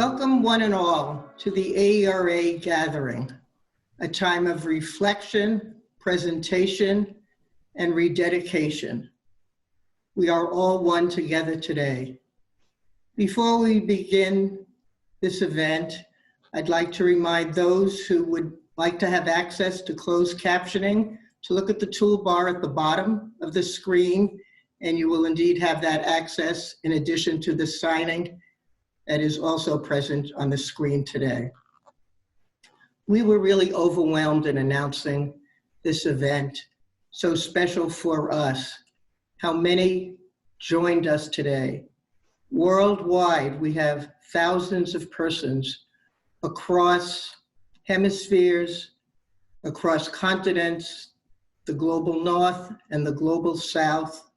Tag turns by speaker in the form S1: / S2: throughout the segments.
S1: Welcome one and all to the AERA gathering, a time of reflection, presentation, and rededication. We are all one together today. Before we begin this event, I'd like to remind those who would like to have access to closed captioning to look at the toolbar at the bottom of the screen, and you will indeed have that access in addition to the signing that is also present on the screen today. We were really overwhelmed in announcing this event, so special for us. How many joined us today? Worldwide, we have thousands of persons across hemispheres, across continents, the global north and the global south,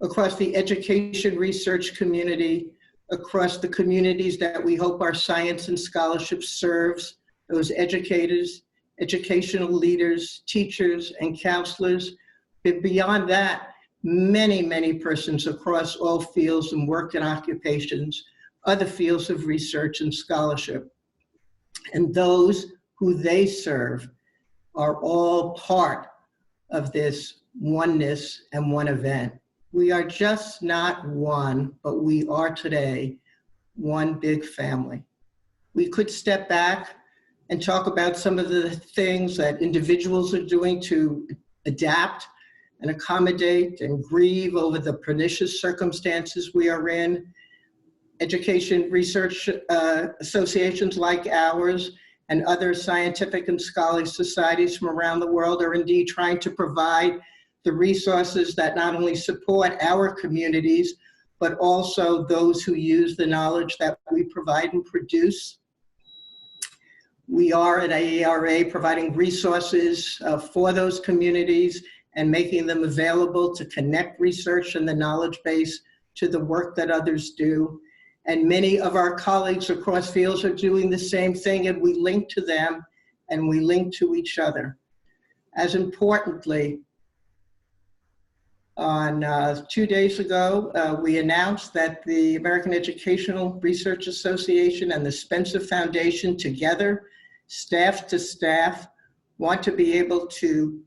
S1: across the education research community, across the communities that we hope our science and scholarship serves, those educators, educational leaders, teachers, and counselors. But beyond that, many, many persons across all fields and work and occupations, other fields of research and scholarship. And those who they serve are all part of this oneness and one event. We are just not one, but we are today one big family. We could step back and talk about some of the things that individuals are doing to adapt and accommodate and grieve over the pernicious circumstances we are in. Education research associations like ours and other scientific and scholarly societies from around the world are indeed trying to provide the resources that not only support our communities, but also those who use the knowledge that we provide and produce. We are at AERA providing resources for those communities and making them available to connect research and the knowledge base to the work that others do. And many of our colleagues across fields are doing the same thing, and we link to them and we link to each other. As importantly, on 2 days ago, we announced that the American Educational Research Association and the Spencer Foundation together, staff to staff, want to be able to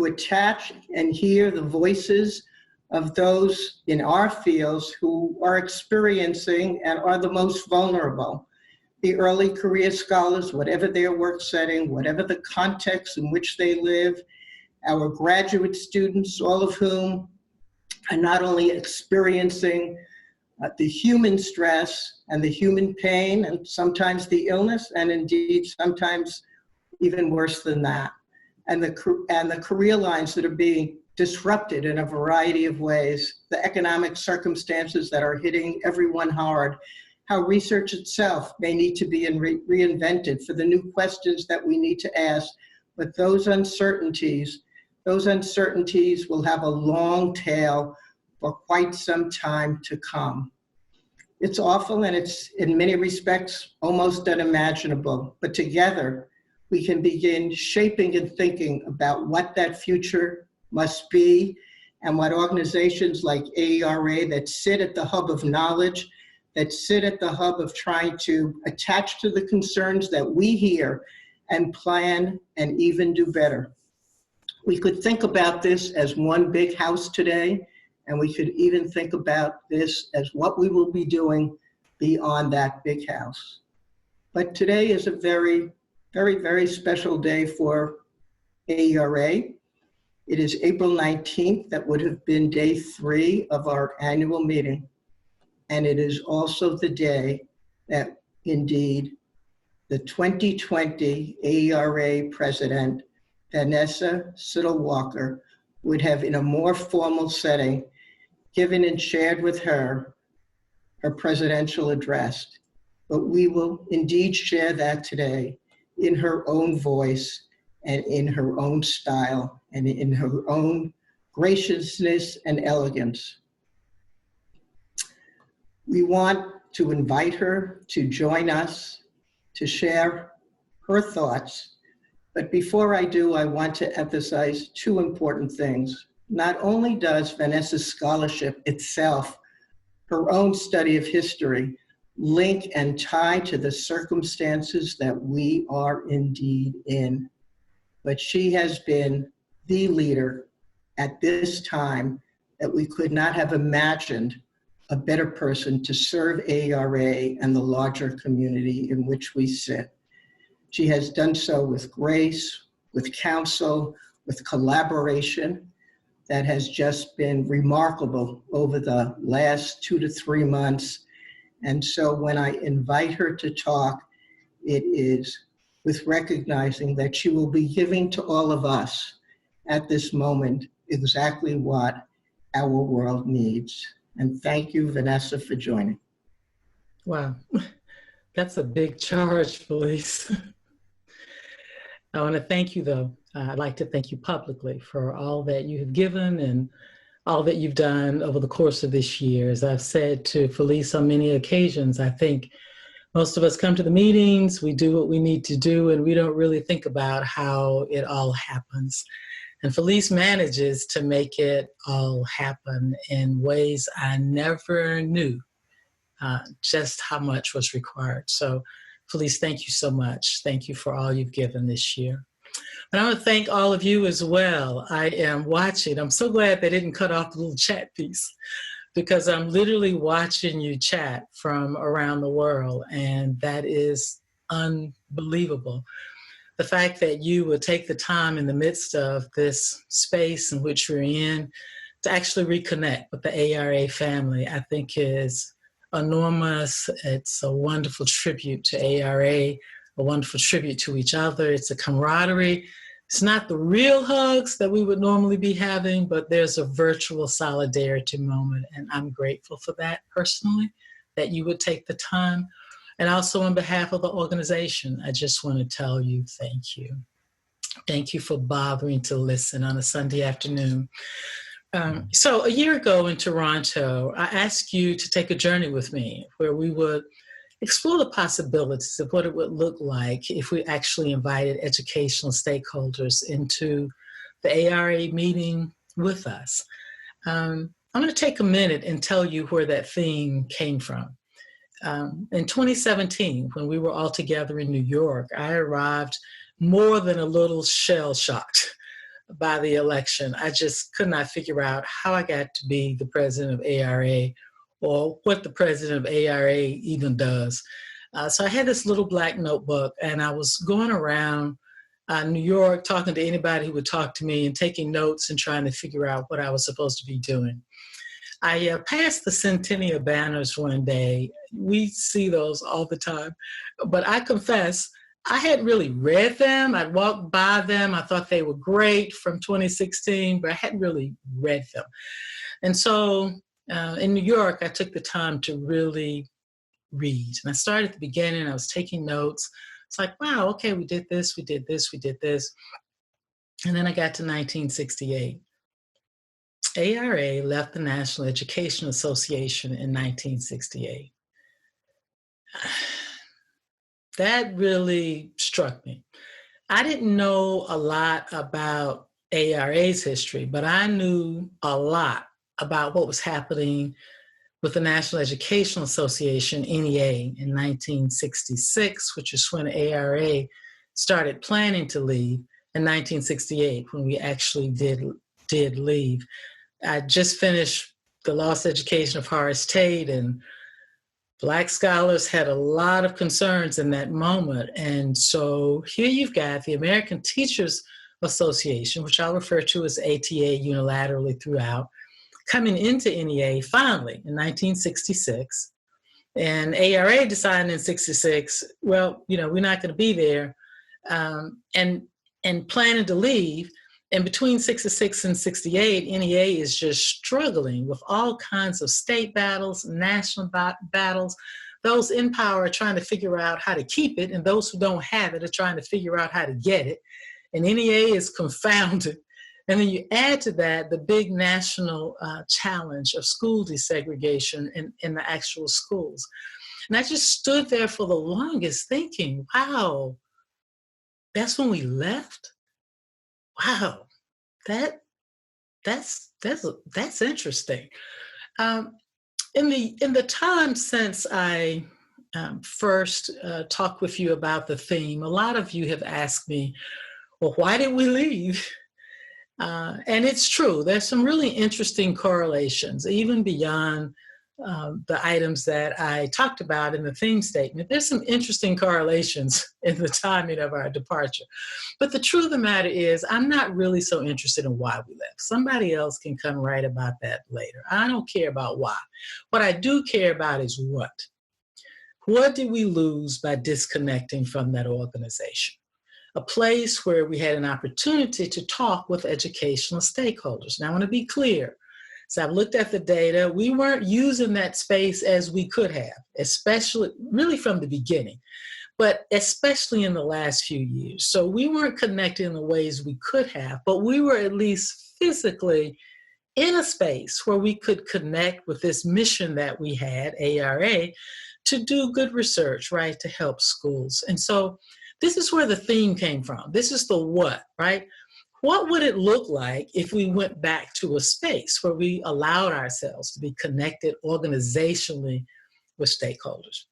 S1: attach and hear the voices of those in our fields who are experiencing and are the most vulnerable. The early career scholars, whatever their work setting, whatever the context in which they live, our graduate students, all of whom are not only experiencing the human stress and the human pain and sometimes the illness, and indeed sometimes even worse than that, and the career lines that are being disrupted in a variety of ways, the economic circumstances that are hitting everyone hard, how research itself may need to be reinvented for the new questions that we need to ask. But those uncertainties will have a long tail for quite some time to come. It's awful, and it's in many respects almost unimaginable, but together we can begin shaping and thinking about what that future must be, and what organizations like AERA that sit at the hub of knowledge, that sit at the hub of trying to attach to the concerns that we hear and plan and even do better. We could think about this as one big house today, and we could even think about this as what we will be doing beyond that big house. But today is a very, very, very special day for AERA. It is April 19th. That would have been day 3 of our annual meeting. And it is also the day that indeed the 2020 AERA president, Vanessa Siddle Walker, would have, in a more formal setting, given and shared with her presidential address. But we will indeed share that today in her own voice and in her own style and in her own graciousness and elegance. We want to invite her to join us, to share her thoughts. But before I do, I want to emphasize 2 important things. Not only does Vanessa's scholarship itself, her own study of history, link and tie to the circumstances that we are indeed in. But she has been the leader at this time that we could not have imagined a better person to serve AERA and the larger community in which we sit. She has done so with grace, with counsel, with collaboration that has just been remarkable over the last 2 to 3 months. And so when I invite her to talk, it is with recognizing that she will be giving to all of us at this moment exactly what our world needs. And thank you, Vanessa, for joining.
S2: Wow, that's a big charge, Felice. I want to thank you, though. I'd like to thank you publicly for all that you have given and all that you've done over the course of this year. As I've said to Felice on many occasions, I think most of us come to the meetings, we do what we need to do, and we don't really think about how it all happens. And Felice manages to make it all happen in ways I never knew just how much was required. So Felice, thank you so much. Thank you for all you've given this year. And I want to thank all of you as well. I am watching. I'm so glad they didn't cut off the little chat piece, because I'm literally watching you chat from around the world, and that is unbelievable. The fact that you would take the time in the midst of this space in which we're in to actually reconnect with the AERA family, I think is enormous. It's a wonderful tribute to AERA, a wonderful tribute to each other. It's a camaraderie. It's not the real hugs that we would normally be having, but there's a virtual solidarity moment. And I'm grateful for that personally, that you would take the time. And also on behalf of the organization, I just want to tell you thank you. Thank you for bothering to listen on a Sunday afternoon. So a year ago in Toronto, I asked you to take a journey with me where we would explore the possibilities of what it would look like if we actually invited educational stakeholders into the AERA meeting with us. I'm going to take a minute and tell you where that theme came from. In 2017, when we were all together in New York, I arrived more than a little shell-shocked by the election. I just could not figure out how I got to be the president of AERA or what the president of AERA even does. So I had this little black notebook, and I was going around New York talking to anybody who would talk to me and taking notes and trying to figure out what I was supposed to be doing. I passed the Centennial banners one day. We see those all the time, but I confess, I hadn't really read them. I'd walked by them. I thought they were great from 2016, but I hadn't really read them. And so in New York, I took the time to really read. And I started at the beginning. I was taking notes. It's like, wow, okay, we did this, we did this, we did this. And then I got to 1968. AERA left the National Education Association in 1968. That really struck me. I didn't know a lot about AERA's history, but I knew a lot about what was happening with the National Education Association, NEA, in 1966, which is when AERA started planning to leave, in 1968, when we actually did leave. I just finished The Lost Education of Horace Tate, and Black scholars had a lot of concerns in that moment. And so here you've got the American Teachers Association, which I'll refer to as ATA unilaterally throughout, coming into NEA finally in 1966. And AERA decided in 66, well, you know, we're not going to be there, and planning to leave. And between 66 and 68, NEA is just struggling with all kinds of state battles, national battles. Those in power are trying to figure out how to keep it, and those who don't have it are trying to figure out how to get it. And NEA is confounded. And then you add to that the big national challenge of school desegregation in the actual schools. And I just stood there for the longest thinking, wow, that's when we left? Wow, that's interesting. In the time since I first talk with you about the theme. A lot of you have asked me, well, why did we leave? And it's true. There's some really interesting correlations, even beyond the items that I talked about in the theme statement. There's some interesting correlations in the timing of our departure. But the truth of the matter is, I'm not really so interested in why we left. Somebody else can come write about that later. I don't care about why. What I do care about is what. What did we lose by disconnecting from that organization? A place where we had an opportunity to talk with educational stakeholders. Now, I want to be clear. So I've looked at the data. We weren't using that space as we could have, especially really from the beginning, but especially in the last few years. So we weren't connecting in the ways we could have, but we were at least physically in a space where we could connect with this mission that we had, AERA, to do good research, right, to help schools. And so this is where the theme came from. This is the what, right? What would it look like if we went back to a space where we allowed ourselves to be connected organizationally with stakeholders?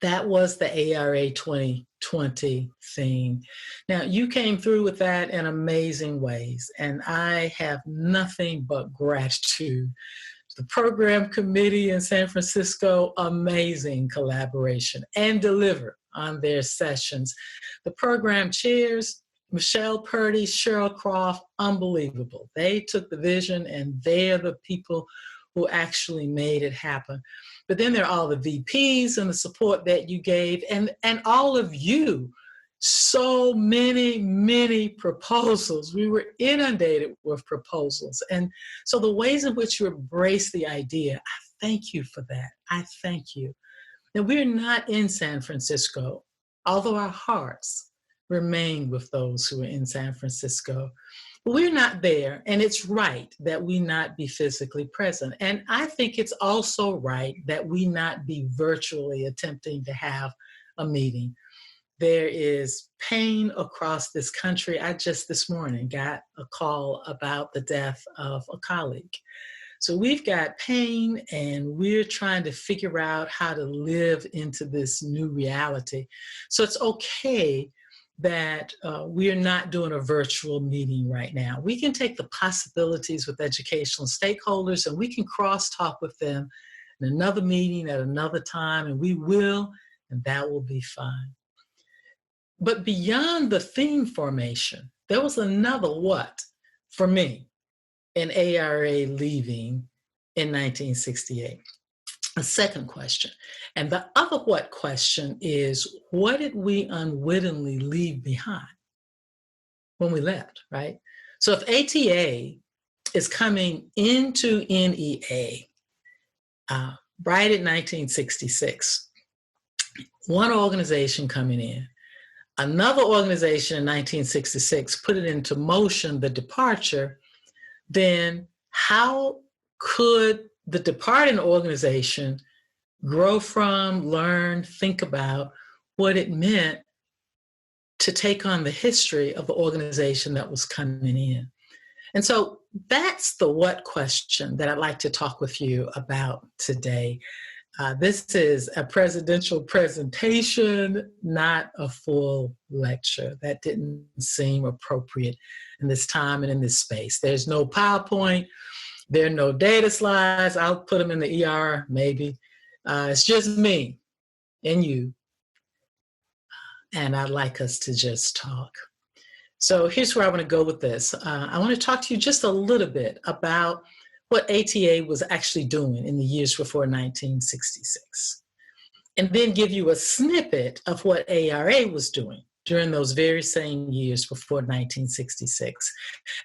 S2: That was the AERA 2020 theme. Now, you came through with that in amazing ways, and I have nothing but gratitude. The program committee in San Francisco, amazing collaboration and deliver on their sessions. The program chairs, Michelle Purdy, Cheryl Croft, unbelievable. They took the vision and they're the people who actually made it happen. But then there are all the VPs and the support that you gave and all of you. So many proposals. We were inundated with proposals. And so the ways in which you embrace the idea, I thank you for that. I thank you. Now, we're not in San Francisco, although our hearts remain with those who are in San Francisco. But we're not there, and it's right that we not be physically present. And I think it's also right that we not be virtually attempting to have a meeting. There is pain across this country. I just this morning got a call about the death of a colleague. So we've got pain and we're trying to figure out how to live into this new reality. So it's okay that we're not doing a virtual meeting right now. We can take the possibilities with educational stakeholders and we can cross-talk with them in another meeting at another time, and we will, and that will be fine. But beyond the theme formation, there was another what for me in AERA leaving in 1968. A second question. And the other what question is, what did we unwittingly leave behind when we left, right? So if ATA is coming into NEA right in 1966, one organization coming in, another organization in 1966 put it into motion, the departure, then how could the departing organization grow from, learn, think about what it meant to take on the history of the organization that was coming in? And so that's the what question that I'd like to talk with you about today. This is a presidential presentation, not a full lecture. That didn't seem appropriate in this time and in this space. There's no PowerPoint. There are no data slides. I'll put them in the ER, maybe. It's just me and you. And I'd like us to just talk. So here's where I want to go with this. I want to talk to you just a little bit about what ATA was actually doing in the years before 1966, and then give you a snippet of what AERA was doing during those very same years before 1966.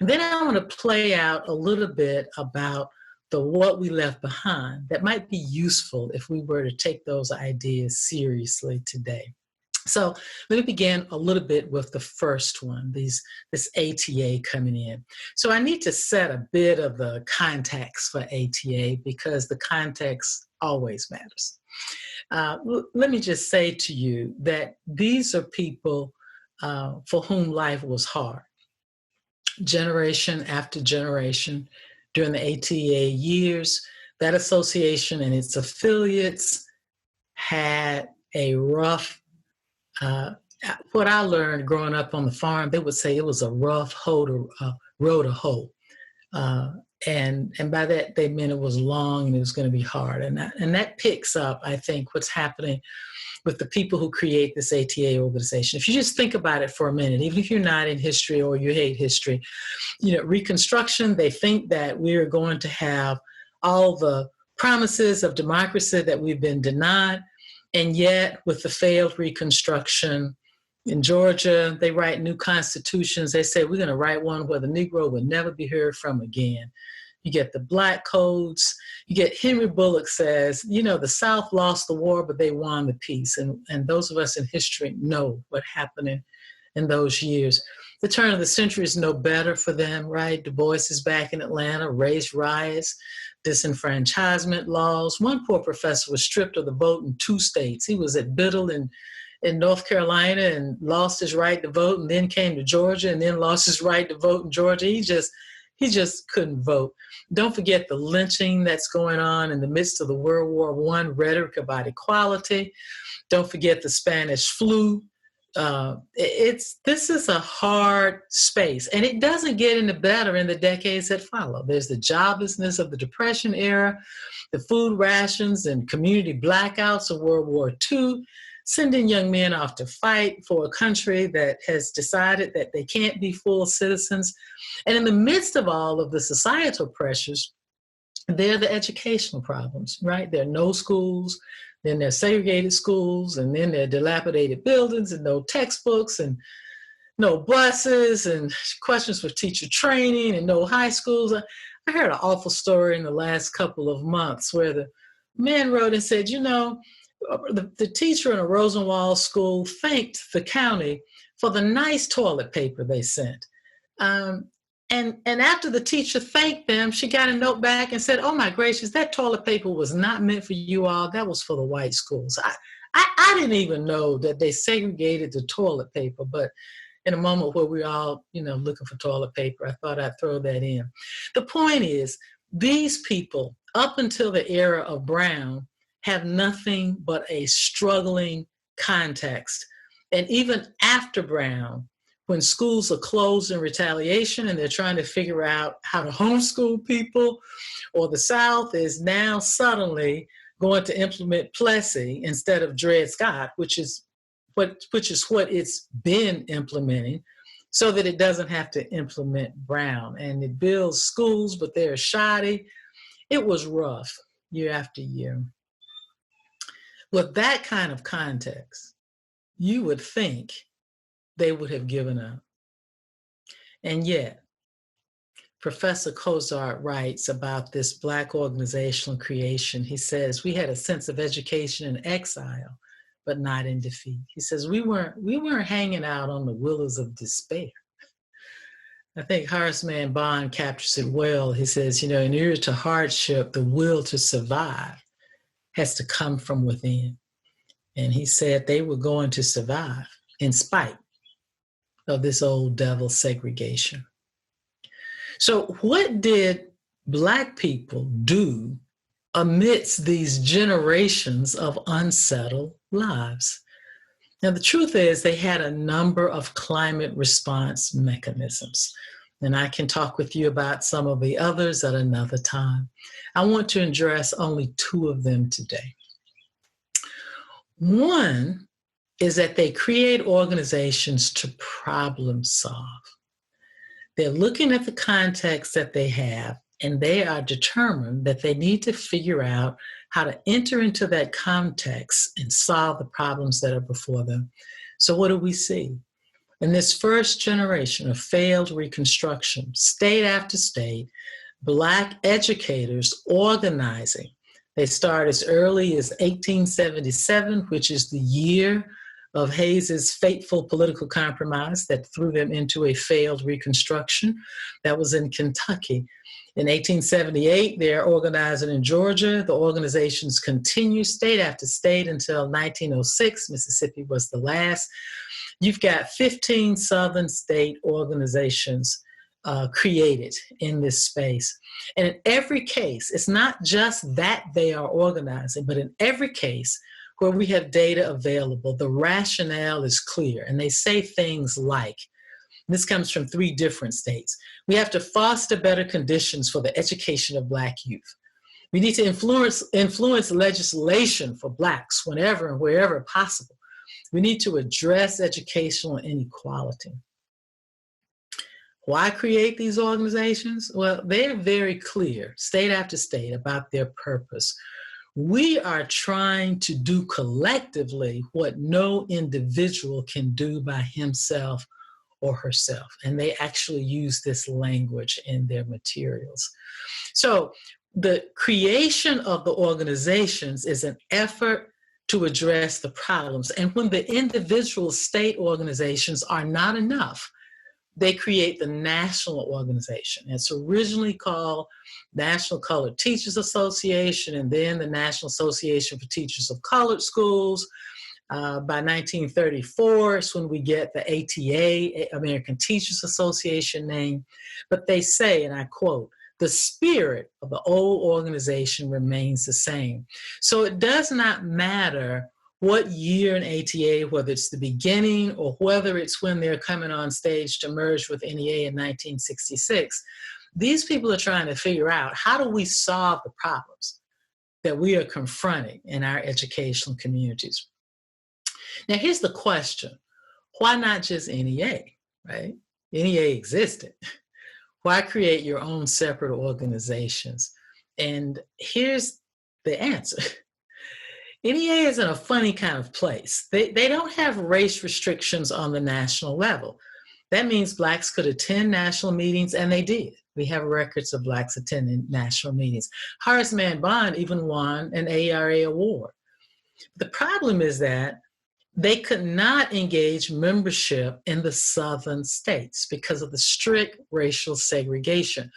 S2: And then I want to play out a little bit about the what we left behind that might be useful if we were to take those ideas seriously today. So let me begin a little bit with the first one, this ATA coming in. So I need to set a bit of the context for ATA because the context always matters. Let me just say to you that these are people for whom life was hard. Generation after generation during the ATA years, that association and its affiliates had a rough, what I learned growing up on the farm, they would say it was a rough row to hoe. And by that, they meant it was long and it was going to be hard. And that picks up, I think, what's happening with the people who create this ATA organization. If you just think about it for a minute, even if you're not in history or you hate history, Reconstruction, they think that we're going to have all the promises of democracy that we've been denied. And yet, with the failed Reconstruction in Georgia, they write new constitutions. They say, we're going to write one where the Negro will never be heard from again. You get the black codes. You get Henry Bullock says, the South lost the war, but they won the peace. And those of us in history know what happened in those years. The turn of the century is no better for them, right? Du Bois is back in Atlanta, race riots, disenfranchisement laws. One poor professor was stripped of the vote in 2 states. He was at Biddle in North Carolina and lost his right to vote, and then came to Georgia and then lost his right to vote in Georgia. He just couldn't vote. Don't forget the lynching that's going on in the midst of the World War I rhetoric about equality. Don't forget the Spanish flu. This is a hard space, and it doesn't get any better in the decades that follow. There's the joblessness of the Depression era, the food rations and community blackouts of World War II, sending young men off to fight for a country that has decided that they can't be full citizens. And in the midst of all of the societal pressures, there are the educational problems, right? There are no schools, then there are segregated schools, and then there are dilapidated buildings and no textbooks and no buses and questions for teacher training and no high schools. I heard an awful story in the last couple of months where the man wrote and said, the teacher in a Rosenwald school thanked the county for the nice toilet paper they sent. And after the teacher thanked them, she got a note back and said, oh my gracious, that toilet paper was not meant for you all. That was for the white schools. I didn't even know that they segregated the toilet paper, but in a moment where we're all, looking for toilet paper, I thought I'd throw that in. The point is, these people, up until the era of Brown, have nothing but a struggling context. And even after Brown, when schools are closed in retaliation and they're trying to figure out how to homeschool people, or the South is now suddenly going to implement Plessy instead of Dred Scott, which is what it's been implementing, so that it doesn't have to implement Brown. And it builds schools, but they're shoddy. It was rough year after year. With that kind of context, you would think they would have given up. And yet, Professor Cozart writes about this Black organizational creation. He says, we had a sense of education in exile, but not in defeat. He says, we weren't hanging out on the willows of despair. I think Horace Mann Bond captures it well. He says, in order to hardship, the will to survive has to come from within. And he said they were going to survive in spite of this old devil segregation. So what did Black people do amidst these generations of unsettled lives? Now, the truth is they had a number of climate response mechanisms, and I can talk with you about some of the others at another time. I want to address only 2 of them today. One is that they create organizations to problem solve. They're looking at the context that they have, and they are determined that they need to figure out how to enter into that context and solve the problems that are before them. So what do we see? In this first generation of failed Reconstruction, state after state, Black educators organizing. They start as early as 1877, which is the year of Hayes's fateful political compromise that threw them into a failed Reconstruction. That was in Kentucky. In 1878, they're organizing in Georgia. The organizations continue state after state until 1906. Mississippi was the last. You've got 15 Southern state organizations created in this space. And in every case, it's not just that they are organizing, but in every case, where we have data available, the rationale is clear, and they say things like, this comes from 3 different states. We have to foster better conditions for the education of Black youth. We need to influence legislation for Blacks whenever and wherever possible. We need to address educational inequality. Why create these organizations? Well, they're very clear, state after state, about their purpose. We are trying to do collectively what no individual can do by himself or herself. And they actually use this language in their materials. So the creation of the organizations is an effort to address the problems. And when the individual state organizations are not enough, they create the national organization. It's originally called National Colored Teachers Association, and then the National Association for Teachers of Colored Schools. By 1934 is when we get the ATA, American Teachers Association name. But they say, and I quote, "The spirit of the old organization remains the same." So it does not matter what year in ATA, whether it's the beginning or whether it's when they're coming on stage to merge with NEA in 1966. These people are trying to figure out, how do we solve the problems that we are confronting in our educational communities? Now, here's the question. Why not just NEA, right? NEA existed. Why create your own separate organizations? And here's the answer. NEA is in a funny kind of place. They don't have race restrictions on the national level. That means Blacks could attend national meetings, and they did. We have records of Blacks attending national meetings. Horace Mann Bond even won an AERA award. The problem is that they could not engage membership in the southern states because of the strict racial segregation.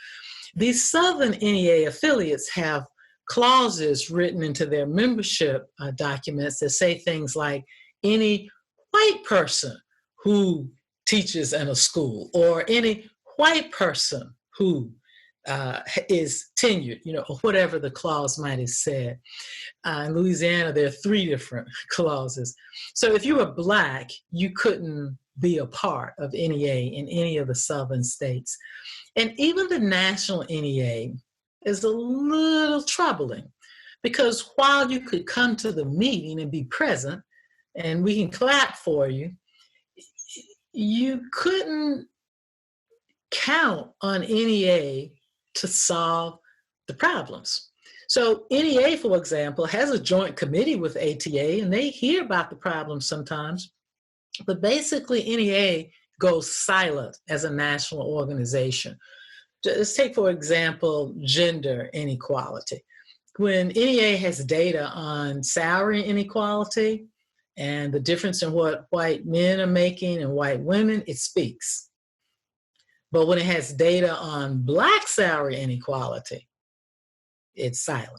S2: These southern NEA affiliates have clauses written into their membership documents that say things like, any white person who teaches in a school, or any white person who is tenured, or whatever the clause might have said. In Louisiana, there are 3 different clauses. So if you were Black, you couldn't be a part of NEA in any of the southern states. And even the national NEA is a little troubling, because while you could come to the meeting and be present, and we can clap for you, you couldn't count on NEA to solve the problems. So NEA, for example, has a joint committee with ATA, and they hear about the problems sometimes, but basically NEA goes silent as a national organization. Let's take, for example, gender inequality. When NEA has data on salary inequality and the difference in what white men are making and white women, it speaks. But when it has data on Black salary inequality, it's silent.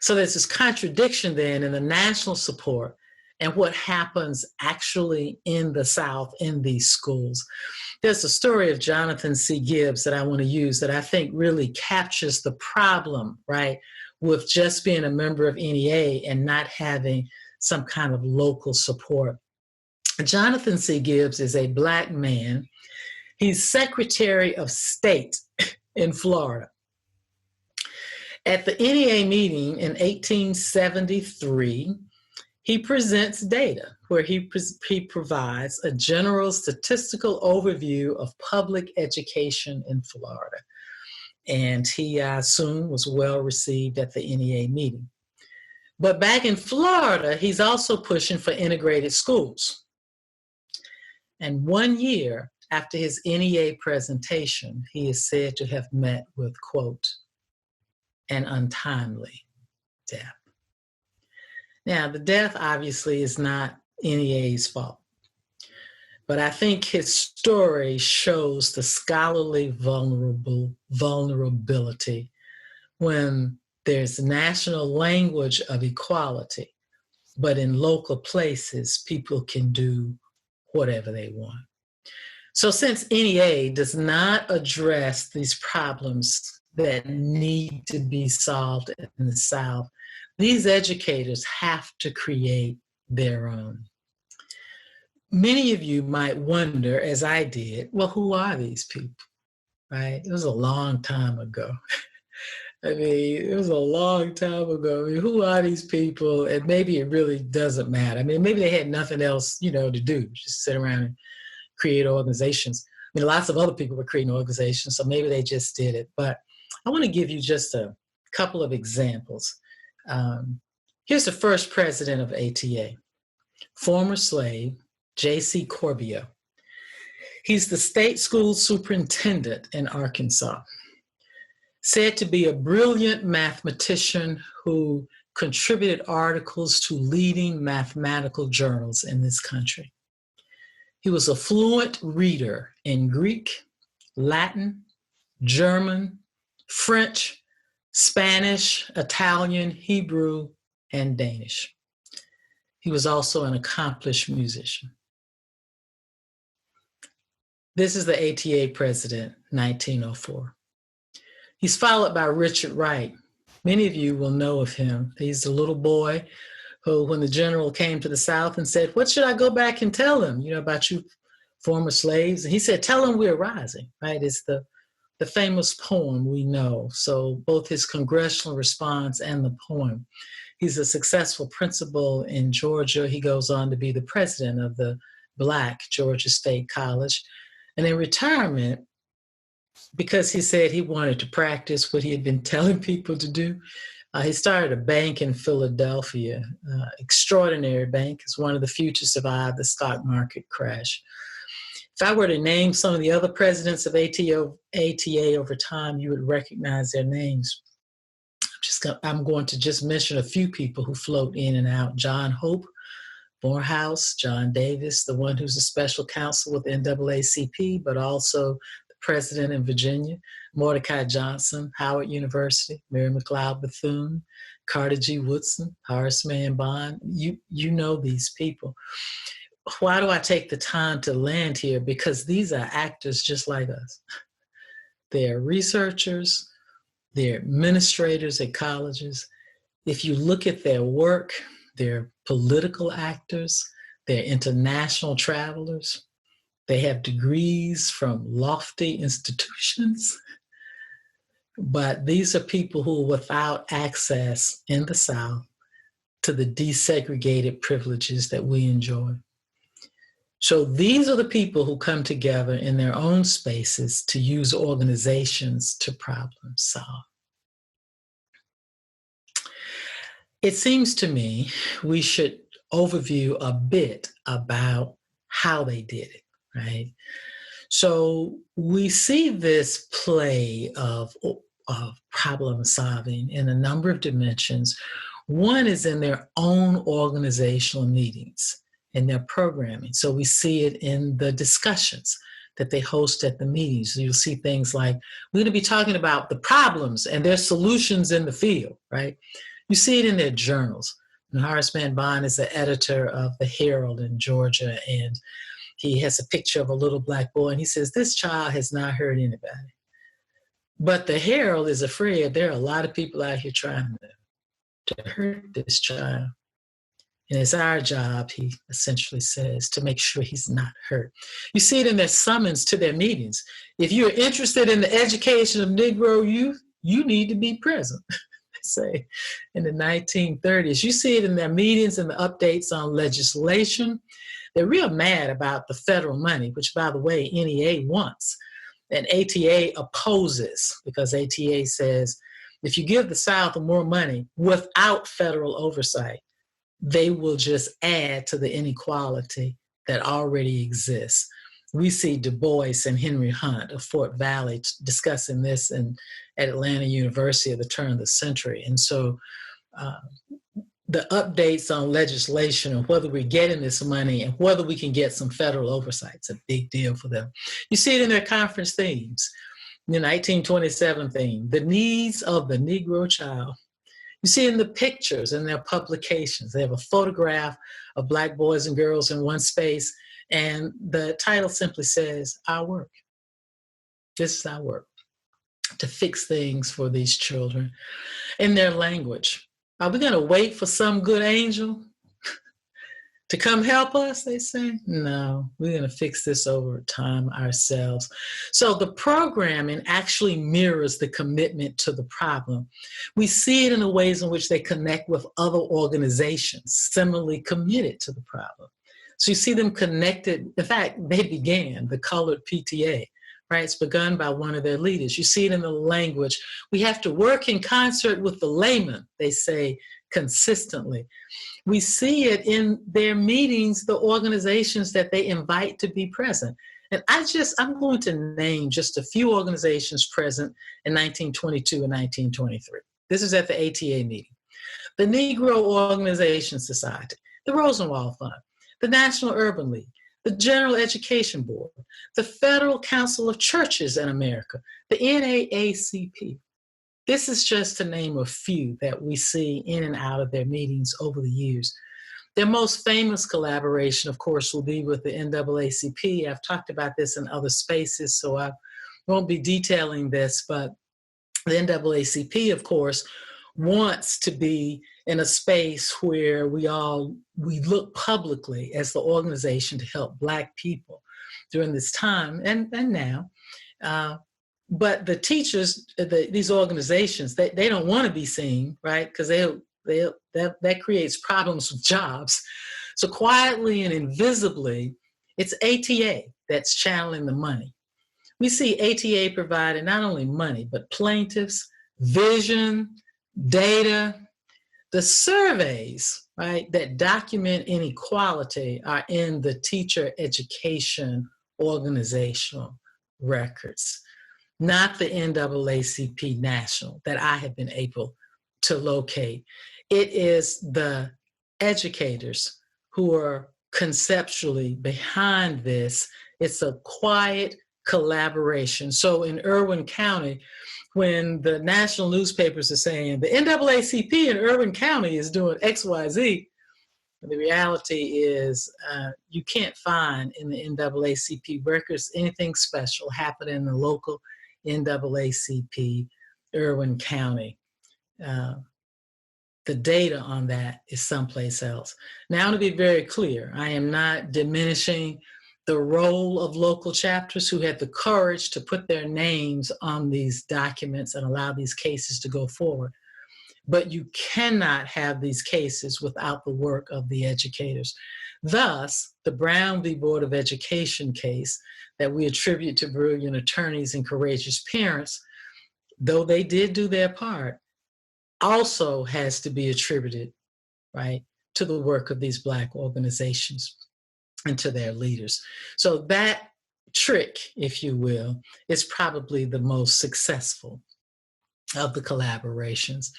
S2: So there's this contradiction then in the national support and what happens actually in the South in these schools. There's a story of Jonathan C. Gibbs that I want to use that I think really captures the problem, right, with just being a member of NEA and not having some kind of local support. Jonathan C. Gibbs is a Black man. He's Secretary of State in Florida. At the NEA meeting in 1873, he presents data where he provides a general statistical overview of public education in Florida. And he, I assume, was well received at the NEA meeting. But back in Florida, he's also pushing for integrated schools. And 1 year after his NEA presentation, he is said to have met with, quote, an untimely death. Now, the death obviously is not NEA's fault, but I think his story shows the scholarly vulnerability when there's national language of equality, but in local places, people can do whatever they want. So since NEA does not address these problems that need to be solved in the South, These educators have to create their own. Many of you might wonder, as I did, well, who are these people, right? It was a long time ago. I mean, it was a long time ago. I mean, who are these people? And maybe it really doesn't matter. I mean, maybe they had nothing else, to do, just sit around and create organizations. I mean, lots of other people were creating organizations, so maybe they just did it. But I want to give you just a couple of examples. Here's the first president of ATA, former slave, J.C. Corbio. He's the state school superintendent in Arkansas, said to be a brilliant mathematician who contributed articles to leading mathematical journals in this country. He was a fluent reader in Greek, Latin, German, French, Spanish, Italian, Hebrew, and Danish. He was also an accomplished musician. This is the ATA president, 1904. He's followed by Richard Wright. Many of you will know of him. He's the little boy who, when the general came to the South and said, what should I go back and tell them, about you former slaves? And he said, tell them we're rising, right? It's the famous poem we know. So both his congressional response and the poem. He's a successful principal in Georgia. He goes on to be the president of the Black Georgia State College. And in retirement, because he said he wanted to practice what he had been telling people to do, he started a bank in Philadelphia, extraordinary bank. It's one of the few to survive the stock market crash. If I were to name some of the other presidents of ATA over time, you would recognize their names. I'm going to just mention a few people who float in and out. John Hope, Morehouse, John Davis, the one who's a special counsel with NAACP, but also the president in Virginia, Mordecai Johnson, Howard University, Mary McLeod Bethune, Carter G. Woodson, Horace Mann Bond. You know these people. Why do I take the time to land here? Because these are actors just like us. They're researchers, they're administrators at colleges. If you look at their work, they're political actors, they're international travelers, they have degrees from lofty institutions, but these are people who are without access in the South to the desegregated privileges that we enjoy. So these are the people who come together in their own spaces to use organizations to problem solve. It seems to me we should overview a bit about how they did it, right? So we see this play of problem solving in a number of dimensions. One is in their own organizational meetings, in their programming. So we see it in the discussions that they host at the meetings. So you'll see things like, we're going to be talking about the problems and their solutions in the field, right? You see it in their journals. And Horace Mann Bond is the editor of the Herald in Georgia, and he has a picture of a little Black boy, and he says, this child has not hurt anybody. But the Herald is afraid there are a lot of people out here trying to hurt this child. And it's our job, he essentially says, to make sure he's not hurt. You see it in their summons to their meetings. If you're interested in the education of Negro youth, you need to be present. Say in the 1930s. You see it in their meetings and the updates on legislation. They're real mad about the federal money, which, by the way, NEA wants. And ATA opposes, because ATA says, if you give the South more money without federal oversight, they will just add to the inequality that already exists. We see Du Bois and Henry Hunt of Fort Valley discussing this at Atlanta University at the turn of the century. And so the updates on legislation and whether we're getting this money and whether we can get some federal oversight is a big deal for them. You see it in their conference themes. The 1927 theme, the needs of the Negro child. You see it in the pictures in their publications. They have a photograph of Black boys and girls in one space, and the title simply says, our work. This is our work, to fix things for these children. In their language, Are we going to wait for some good angel to come help us, they say? No, we're going to fix this over time ourselves. So the programming actually mirrors the commitment to the problem. We see it in the ways in which they connect with other organizations similarly committed to the problem. So you see them connected. In fact, they began the Colored PTA, right? It's begun by one of their leaders. You see it in the language. We have to work in concert with the layman, they say consistently. We see it in their meetings, the organizations that they invite to be present. And I'm going to name just a few organizations present in 1922 and 1923. This is at the ATA meeting. The Negro Organization Society, the Rosenwald Fund, the National Urban League, the General Education Board, the Federal Council of Churches in America, the NAACP. This is just to name a few that we see in and out of their meetings over the years. Their most famous collaboration, of course, will be with the NAACP. I've talked about this in other spaces, so I won't be detailing this, but the NAACP, of course, wants to be in a space where we look publicly as the organization to help Black people during this time and now. But the teachers, these organizations, they don't want to be seen, right? Because that creates problems with jobs. So quietly and invisibly, it's ATA that's channeling the money. We see ATA providing not only money, but plaintiffs, vision, data. The surveys, right, that document inequality are in the teacher education organizational records, not the NAACP national that I have been able to locate. It is the educators who are conceptually behind this. It's a quiet collaboration. So in Irwin County, when the national newspapers are saying the NAACP in Irwin County is doing X, Y, Z, the reality is you can't find in the NAACP records anything special happening in the local NAACP Irwin County. The data on that is someplace else. Now, to be very clear, I am not diminishing the role of local chapters who had the courage to put their names on these documents and allow these cases to go forward. But you cannot have these cases without the work of the educators. Thus, the Brown v. Board of Education case that we attribute to brilliant attorneys and courageous parents, though they did do their part, also has to be attributed, right, to the work of these Black organizations and to their leaders. So that trick, if you will, is probably the most successful of the collaborations.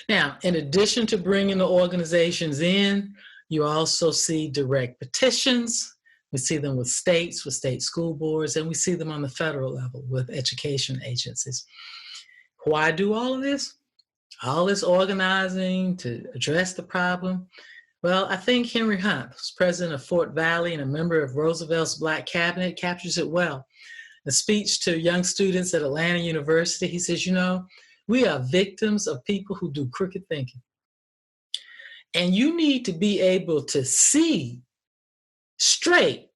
S2: Now, in addition to bringing the organizations in, you also see direct petitions. We see them with states, with state school boards, and we see them on the federal level with education agencies. Why do all of this? All this organizing to address the problem? Well, I think Henry Hunt, who's president of Fort Valley and a member of Roosevelt's Black Cabinet, captures it well. In a speech to young students at Atlanta University, he says, we are victims of people who do crooked thinking. And you need to be able to see straight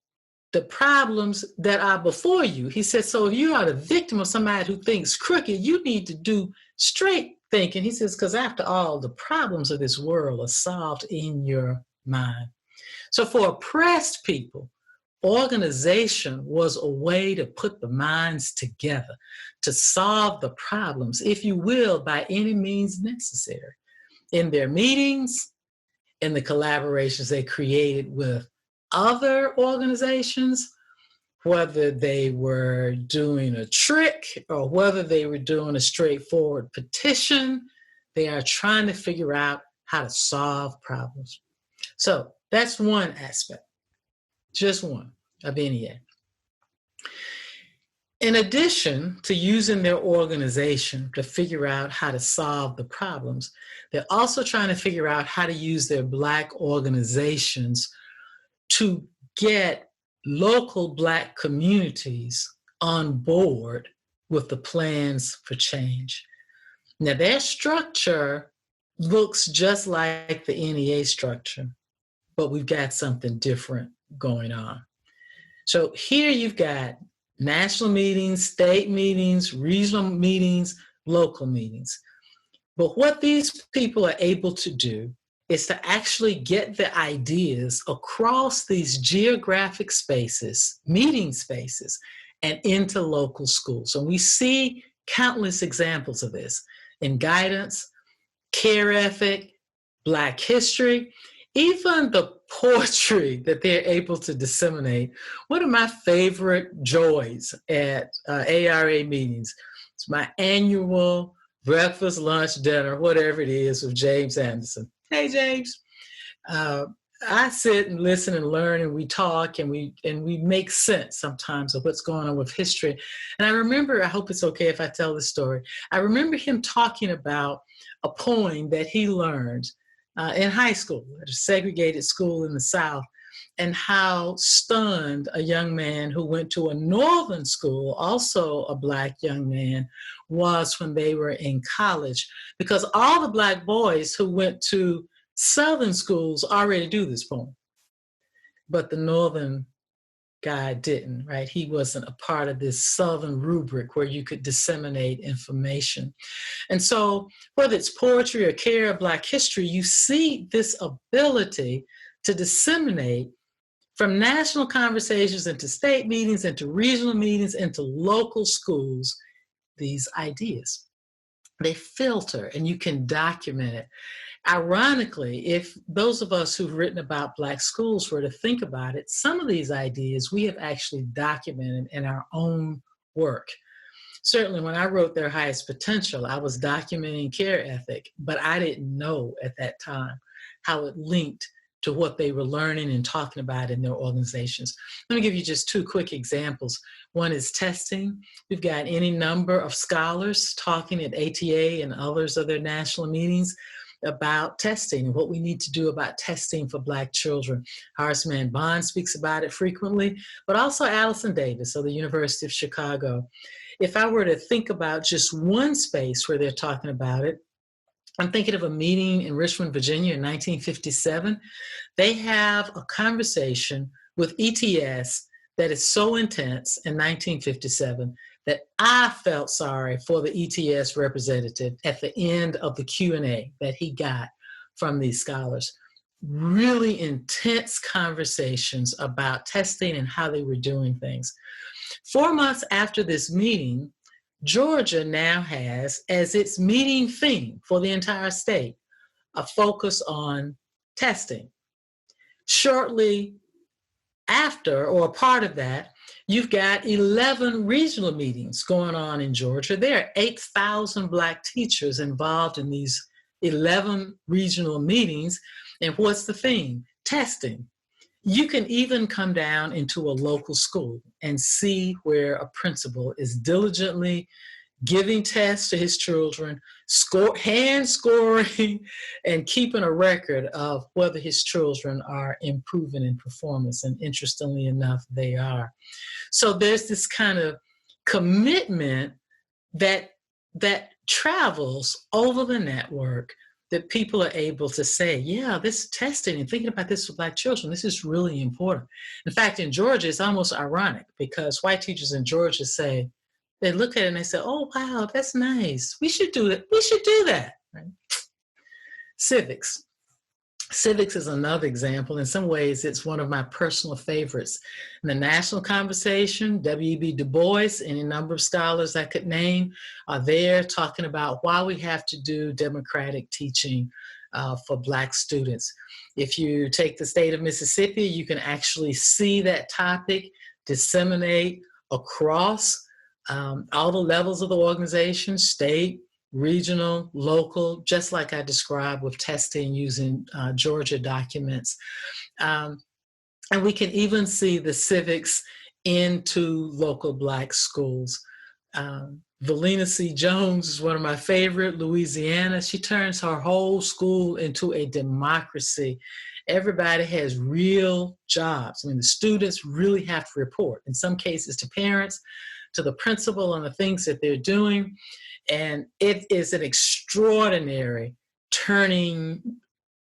S2: the problems that are before you. He said, so if you are the victim of somebody who thinks crooked, you need to do straight thinking. He says, because after all, the problems of this world are solved in your mind. So for oppressed people, organization was a way to put the minds together, to solve the problems, if you will, by any means necessary. In their meetings, in the collaborations they created with other organizations, whether they were doing a trick or whether they were doing a straightforward petition, they are trying to figure out how to solve problems. So that's one aspect, just one of NEA. In addition to using their organization to figure out how to solve the problems, they're also trying to figure out how to use their Black organizations to get local Black communities on board with the plans for change. Now, their structure looks just like the NEA structure, but we've got something different going on. So here you've got national meetings, state meetings, regional meetings, local meetings. But what these people are able to do is to actually get the ideas across these geographic spaces, meeting spaces, and into local schools. And we see countless examples of this in guidance, care ethic, Black history, even the poetry that they're able to disseminate. One of my favorite joys at AERA meetings, it's my annual breakfast, lunch, dinner, whatever it is, with James Anderson. Hey, James. I sit and listen and learn, and we talk, and we make sense sometimes of what's going on with history. And I remember, I hope it's okay if I tell this story, I remember him talking about a poem that he learned in high school, at a segregated school in the South, and how stunned a young man who went to a northern school, also a Black young man, was when they were in college, because all the Black boys who went to southern schools already do this poem, but the northern guy didn't, right? He wasn't a part of this southern rubric where you could disseminate information. And so whether it's poetry or care or Black history, you see this ability to disseminate from national conversations into state meetings, into regional meetings, into local schools, these ideas. They filter, and you can document it. Ironically, if those of us who've written about Black schools were to think about it, some of these ideas we have actually documented in our own work. Certainly when I wrote Their Highest Potential, I was documenting care ethic, but I didn't know at that time how it linked to what they were learning and talking about in their organizations. Let me give you just two quick examples. One is testing. We've got any number of scholars talking at ATA and others of their national meetings about testing and what we need to do about testing for Black children. Horace Mann Bond speaks about it frequently, but also Allison Davis of the University of Chicago. If I were to think about just one space where they're talking about it, I'm thinking of a meeting in Richmond, Virginia in 1957. They have a conversation with ETS that is so intense in 1957 that I felt sorry for the ETS representative at the end of the Q&A that he got from these scholars. Really intense conversations about testing and how they were doing things. 4 months after this meeting, Georgia now has as its meeting theme for the entire state a focus on testing. Shortly after, or a part of that, you've got 11 regional meetings going on in Georgia. There are 8,000 Black teachers involved in these 11 regional meetings. And what's the theme? Testing. You can even come down into a local school and see where a principal is diligently giving tests to his children, hand scoring, and keeping a record of whether his children are improving in performance. And interestingly enough, they are. So there's this kind of commitment that travels over the network, that people are able to say, yeah, this testing and thinking about this for Black children, this is really important. In fact, in Georgia, it's almost ironic because white teachers in Georgia say, they look at it and they say, oh, wow, that's nice. We should do it. We should do that. Right? Civics. Civics is another example. In some ways, it's one of my personal favorites. In the national conversation, W.E.B. Du Bois, any number of scholars I could name, are there talking about why we have to do democratic teaching for Black students. If you take the state of Mississippi, you can actually see that topic disseminate across all the levels of the organization, state, regional, local, just like I described with testing using Georgia documents. And we can even see the civics into local Black schools. Valina C. Jones is one of my favorite, Louisiana. She turns her whole school into a democracy. Everybody has real jobs. I mean, the students really have to report, in some cases to parents, to the principal on the things that they're doing. And it is an extraordinary turning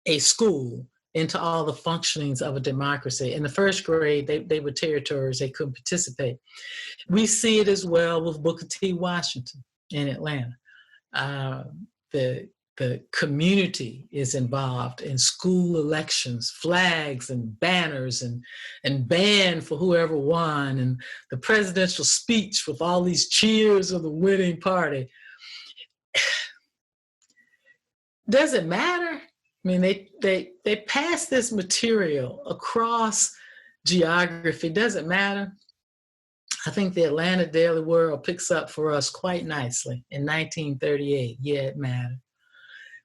S2: a school into all the functionings of a democracy. In the first grade, they were territories, they couldn't participate. We see it as well with Booker T. Washington in Atlanta. The community is involved in school elections, flags and banners and band for whoever won, and the presidential speech with all these cheers of the winning party. Does it matter? I mean, they pass this material across geography. Does it matter? I think the Atlanta Daily World picks up for us quite nicely in 1938. Yeah, it mattered.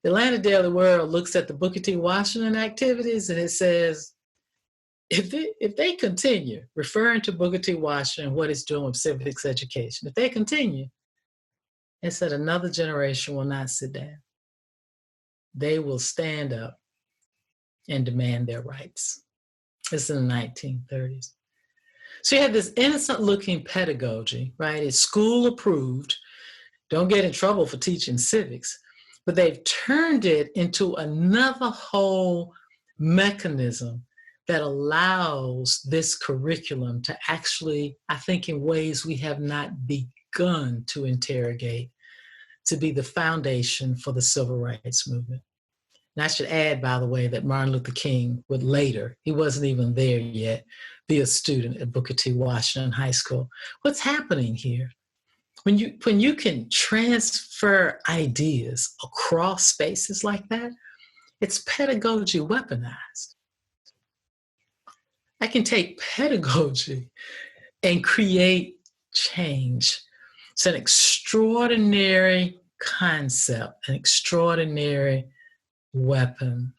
S2: The Atlanta Daily World looks at the Booker T. Washington activities and it says, if they continue referring to Booker T. Washington and what he's doing with civics education, if they continue, it said another generation will not sit down. They will stand up and demand their rights. It's in the 1930s. So you have this innocent looking pedagogy, right? It's school approved. Don't get in trouble for teaching civics, but they've turned it into another whole mechanism that allows this curriculum to actually, I think in ways we have not begun to interrogate, to be the foundation for the civil rights movement. And I should add, by the way, that Martin Luther King would later, he wasn't even there yet, be a student at Booker T. Washington High School. What's happening here? When you can transfer ideas across spaces like that, it's pedagogy weaponized. I can take pedagogy and create change. It's an extraordinary concept, an extraordinary weapon.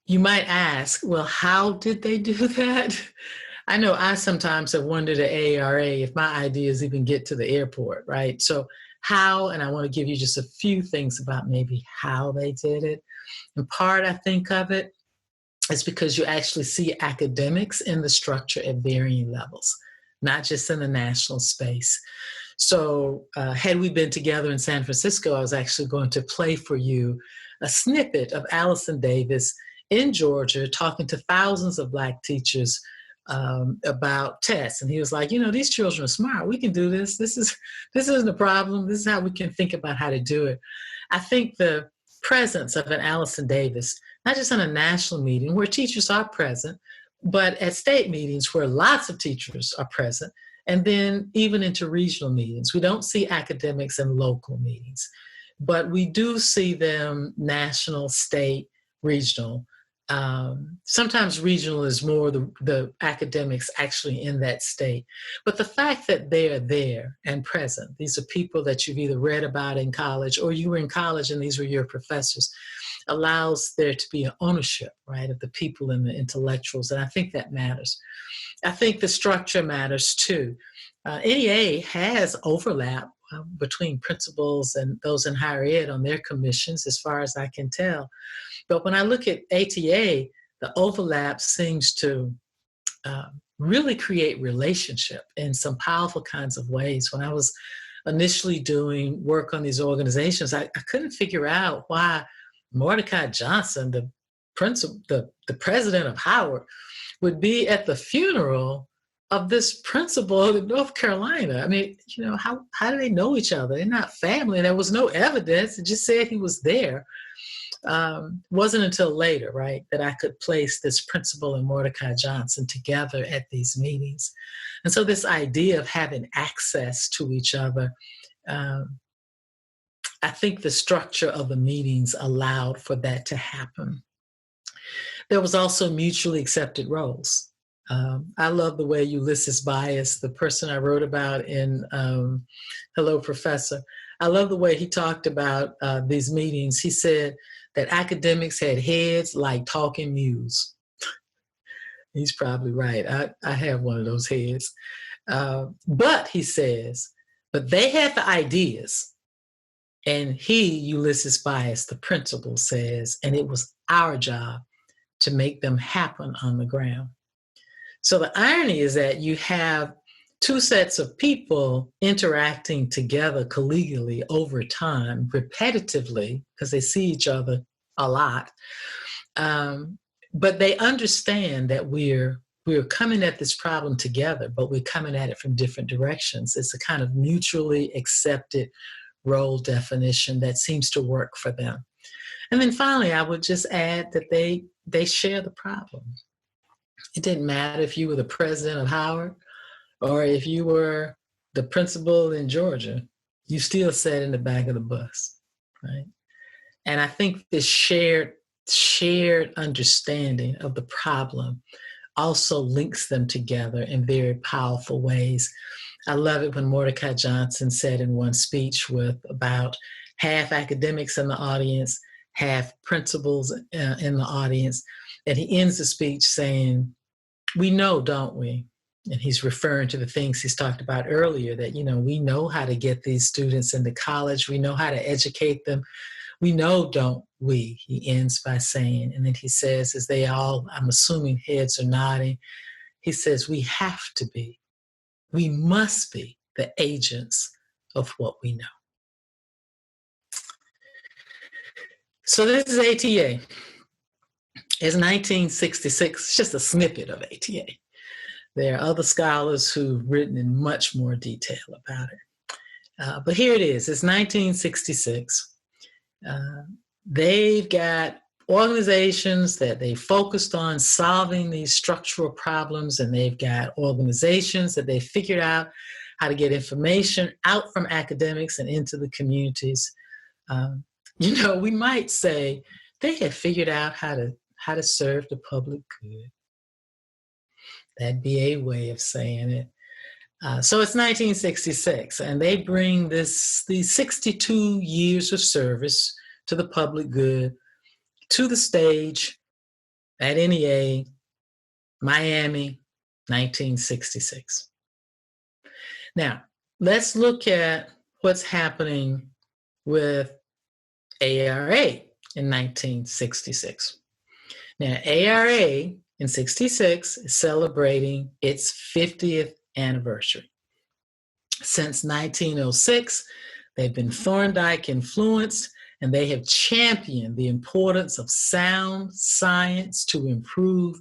S2: You might ask, well, how did they do that? I know I sometimes have wondered at AERA if my ideas even get to the airport, right? So how, and I want to give you just a few things about maybe how they did it. And part, I think, of it is because you actually see academics in the structure at varying levels, not just in the national space. So had we been together in San Francisco, I was actually going to play for you a snippet of Allison Davis in Georgia talking to thousands of Black teachers about tests. And he was like, these children are smart. We can do this. This isn't a problem. This is how we can think about how to do it. I think the presence of an Allison Davis, not just in a national meeting where teachers are present, but at state meetings where lots of teachers are present, and then even into regional meetings. We don't see academics in local meetings, but we do see them national, state, regional. Sometimes regional is more the academics actually in that state. But the fact that they are there and present, these are people that you've either read about in college or you were in college and these were your professors, allows there to be an ownership, right, of the people and the intellectuals. And I think that matters. I think the structure matters too. NEA has overlap between principals and those in higher ed on their commissions, as far as I can tell. But when I look at ATA, the overlap seems to really create relationship in some powerful kinds of ways. When I was initially doing work on these organizations, I couldn't figure out why Mordecai Johnson, the president of Howard, would be at the funeral of this principal in North Carolina. I mean, how do they know each other? They're not family. There was no evidence. It just said he was there. Wasn't until later, right, that I could place this principal and Mordecai Johnson together at these meetings. And so this idea of having access to each other, I think the structure of the meetings allowed for that to happen. There was also mutually accepted roles. I love the way Ulysses Bias, the person I wrote about in Hello, Professor, I love the way he talked about these meetings. He said that academics had heads like talking mules. He's probably right. I have one of those heads. But he says, but they had the ideas. And he, Ulysses Bias, the principal, says, and it was our job to make them happen on the ground. So the irony is that you have two sets of people interacting together collegially over time, repetitively, because they see each other a lot. But they understand that we're coming at this problem together, but we're coming at it from different directions. It's a kind of mutually accepted role definition that seems to work for them. And then finally, I would just add that they share the problem. It didn't matter if you were the president of Howard or if you were the principal in Georgia, you still sat in the back of the bus, right? And I think this shared understanding of the problem also links them together in very powerful ways. I love it when Mordecai Johnson said in one speech with about half academics in the audience, half principals in the audience, and he ends the speech saying, "We know, don't we?" And he's referring to the things he's talked about earlier, that, we know how to get these students into college. We know how to educate them. We know, don't we? He ends by saying, and then he says, as they all, I'm assuming heads are nodding, he says, we have to be, we must be the agents of what we know. So this is ATA. It's 1966, it's just a snippet of ATA. There are other scholars who've written in much more detail about it. But here it is, it's 1966. They've got organizations that they focused on solving these structural problems, and they've got organizations that they figured out how to get information out from academics and into the communities. We might say they had figured out how to serve the public good. That'd be a way of saying it. So it's 1966, and they bring these 62 years of service to the public good to the stage at NEA, Miami, 1966. Now, let's look at what's happening with AERA in 1966. Now, AERA in 66 is celebrating its 50th anniversary. Since 1906, they've been Thorndike influenced, and they have championed the importance of sound science to improve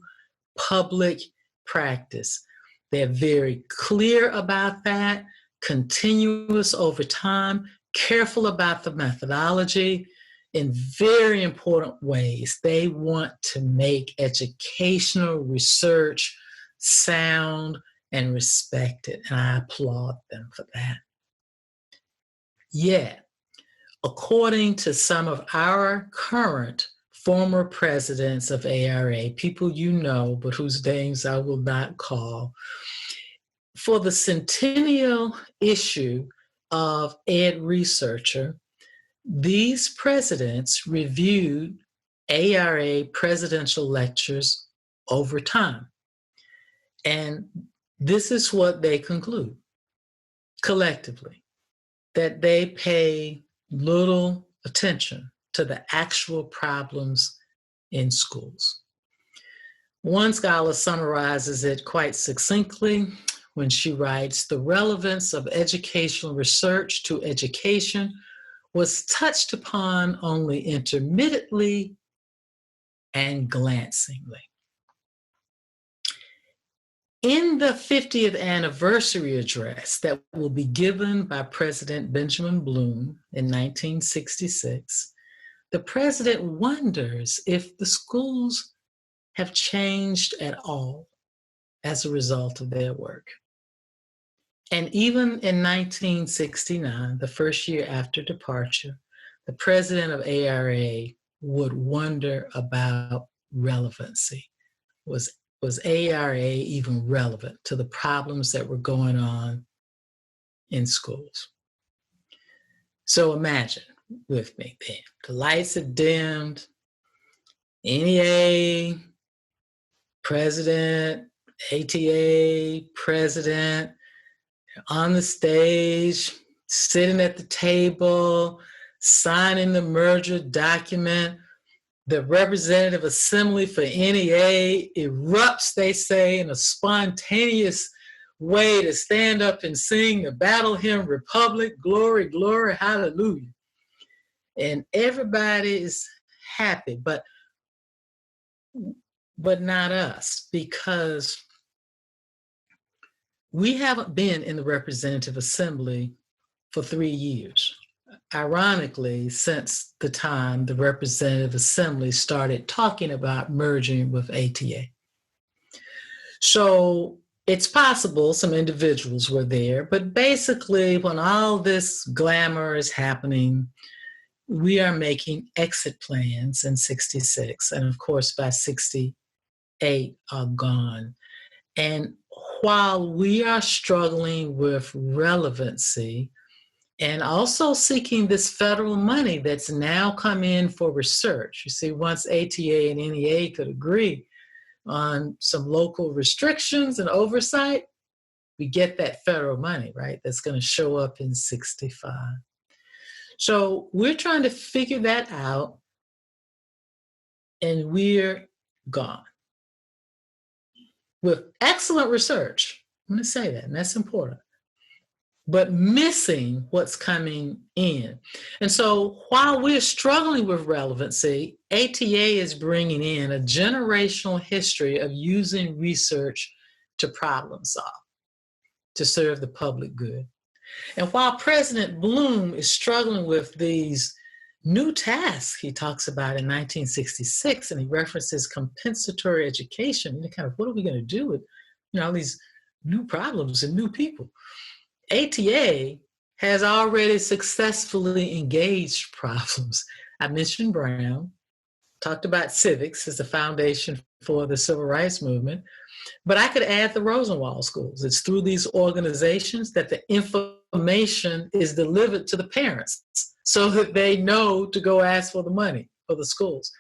S2: public practice. They're very clear about that, continuous over time, careful about the methodology. In very important ways, they want to make educational research sound and respected, and I applaud them for that. Yet, according to some of our current former presidents of AERA, people you know, but whose names I will not call, for the centennial issue of Ed Researcher, these presidents reviewed AERA presidential lectures over time. And this is what they conclude collectively, that they pay little attention to the actual problems in schools. One scholar summarizes it quite succinctly when she writes, "The relevance of educational research to education was touched upon only intermittently and glancingly." In the 50th anniversary address that will be given by President Benjamin Bloom in 1966, the president wonders if the schools have changed at all as a result of their work. And even in 1969, the first year after departure, the president of AERA would wonder about relevancy. Was AERA even relevant to the problems that were going on in schools? So imagine with me then, the lights are dimmed, NEA, president, ATA, president, on the stage, sitting at the table, signing the merger document. The representative assembly for NEA erupts, they say, in a spontaneous way to stand up and sing the battle hymn, Republic, glory, glory, hallelujah. And everybody is happy, but not us, because we haven't been in the Representative Assembly for 3 years. Ironically, since the time the Representative Assembly started talking about merging with ATA. So it's possible some individuals were there, but basically when all this glamour is happening, we are making exit plans in 66. And of course, by 68 are gone. And while we are struggling with relevancy and also seeking this federal money that's now come in for research, you see, once ATA and NEA could agree on some local restrictions and oversight, we get that federal money, right? That's going to show up in 65. So we're trying to figure that out, and we're gone. With excellent research, I'm going to say that, and that's important, but missing what's coming in. And so while we're struggling with relevancy, ATA is bringing in a generational history of using research to problem solve, to serve the public good. And while President Bloom is struggling with these new tasks he talks about in 1966, and he references compensatory education, and kind of what are we going to do with all these new problems and new people? ATA has already successfully engaged problems. I mentioned Brown, talked about civics as the foundation for the civil rights movement, but I could add the Rosenwald schools. It's through these organizations that the information is delivered to the parents so that they know to go ask for the money for the schools.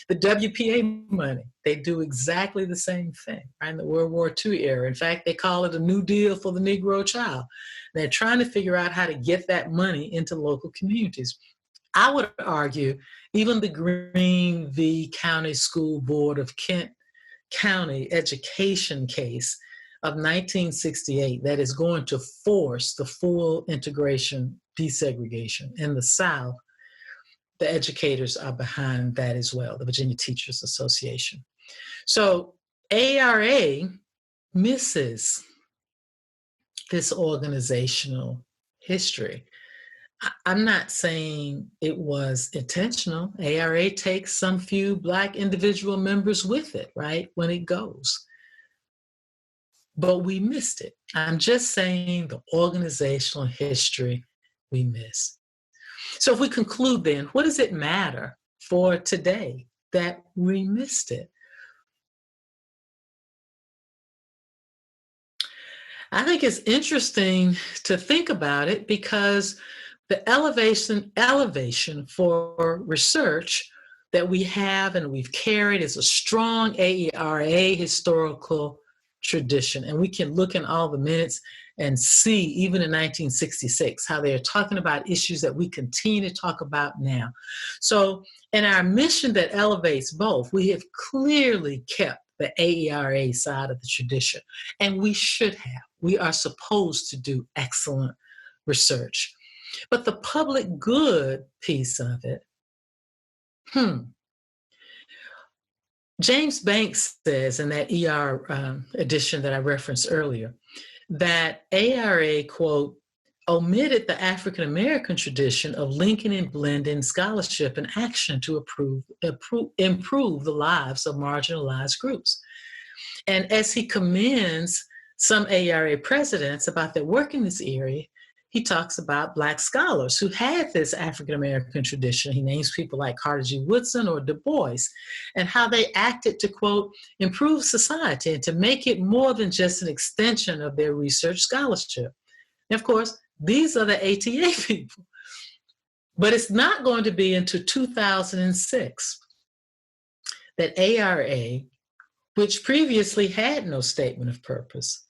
S2: The WPA money, they do exactly the same thing, right? In the World War II era. In fact, they call it a New Deal for the Negro child. They're trying to figure out how to get that money into local communities. I would argue even the Green v. County School Board of Kent County education case of 1968 that is going to force the full integration desegregation in the South, the educators are behind that as well, the Virginia Teachers Association. So AERA misses this organizational history. I'm not saying it was intentional. AERA takes some few Black individual members with it, right, when it goes. But we missed it. I'm just saying the organizational history we missed. So if we conclude then, what does it matter for today that we missed it? I think it's interesting to think about it because the elevation for research that we have and we've carried is a strong AERA historical tradition. And we can look in all the minutes and see, even in 1966, how they're talking about issues that we continue to talk about now. So in our mission that elevates both, we have clearly kept the AERA side of the tradition, and we should have. We are supposed to do excellent research. But the public good piece of it, James Banks says in that edition that I referenced earlier, that AERA, quote, omitted the African-American tradition of linking and blending scholarship and action to improve the lives of marginalized groups. And as he commends some AERA presidents about their work in this area, he talks about Black scholars who had this African-American tradition. He names people like Carter G. Woodson or Du Bois, and how they acted to, quote, improve society and to make it more than just an extension of their research scholarship. And of course, these are the ATA people. But it's not going to be until 2006 that AERA, which previously had no statement of purpose,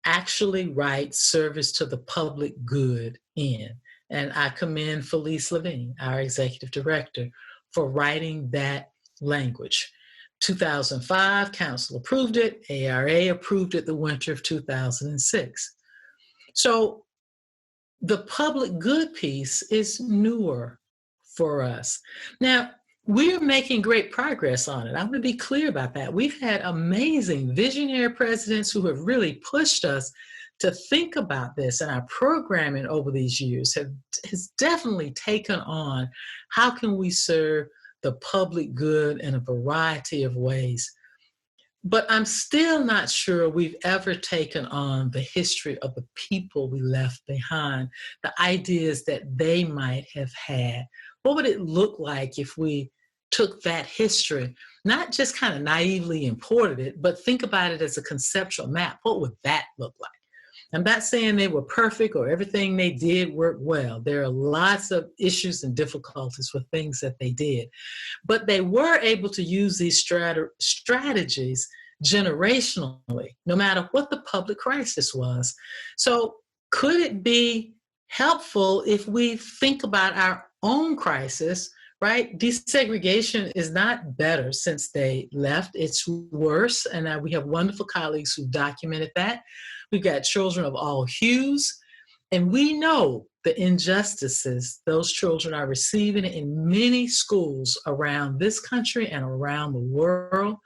S2: actually writes service to the public good in. And I commend Felice Levine, our executive director, for writing that language. 2005, council approved it. AERA approved it the winter of 2006. So the public good piece is newer for us. Now, we're making great progress on it. I want to be clear about that. We've had amazing visionary presidents who have really pushed us to think about this, and our programming over these years has definitely taken on how can we serve the public good in a variety of ways. But I'm still not sure we've ever taken on the history of the people we left behind, the ideas that they might have had. What would it look like if we took that history, not just kind of naively imported it, but think about it as a conceptual map? What would that look like? I'm not saying they were perfect or everything they did worked well. There are lots of issues and difficulties with things that they did. But they were able to use these strategies generationally, no matter what the public crisis was. So could it be helpful if we think about our own crisis, right? Desegregation is not better since they left. It's worse. And we have wonderful colleagues who documented that. We've got children of all hues, and we know the injustices those children are receiving in many schools around this country and around the world.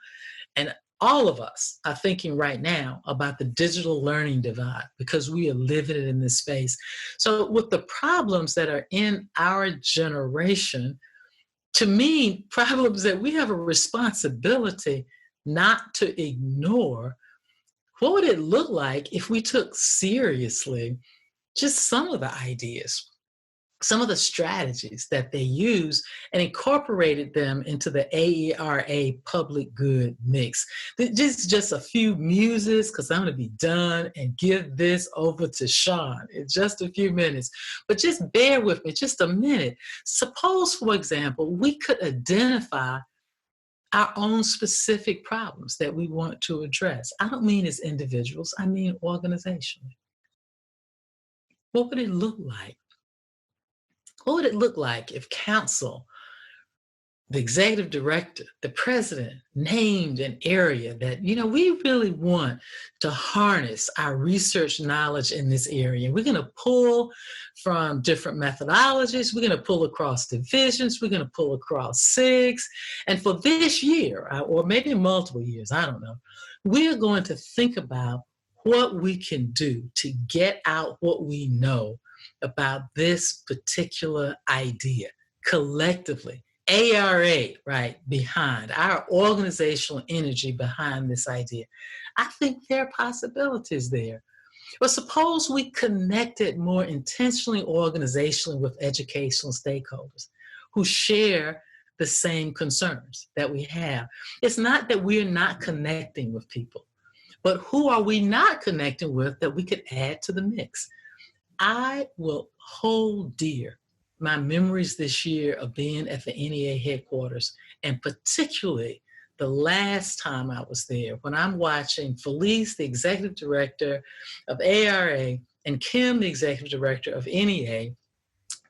S2: And all of us are thinking right now about the digital learning divide because we are living it in this space. So with the problems that are in our generation, to me, problems that we have a responsibility not to ignore. What would it look like if we took seriously just some of the ideas, some of the strategies that they use and incorporated them into the AERA public good mix? Just a few muses, because I'm going to be done and give this over to Shaun in just a few minutes. But just bear with me just a minute. Suppose, for example, we could identify our own specific problems that we want to address. I don't mean as individuals, I mean organizationally. What would it look like? What would it look like if council, the executive director, the president named an area that, we really want to harness our research knowledge in this area? We're going to pull from different methodologies. We're going to pull across divisions. We're going to pull across SIGs. And for this year, or maybe multiple years, I don't know, we're going to think about what we can do to get out what we know about this particular idea collectively. AERA, right, behind our organizational energy behind this idea. I think there are possibilities there. But suppose we connected more intentionally organizationally with educational stakeholders who share the same concerns that we have. It's not that we're not connecting with people, but who are we not connecting with that we could add to the mix? I will hold dear my memories this year of being at the NEA headquarters, and particularly the last time I was there, when I'm watching Felice, the executive director of AERA, and Kim, the executive director of NEA,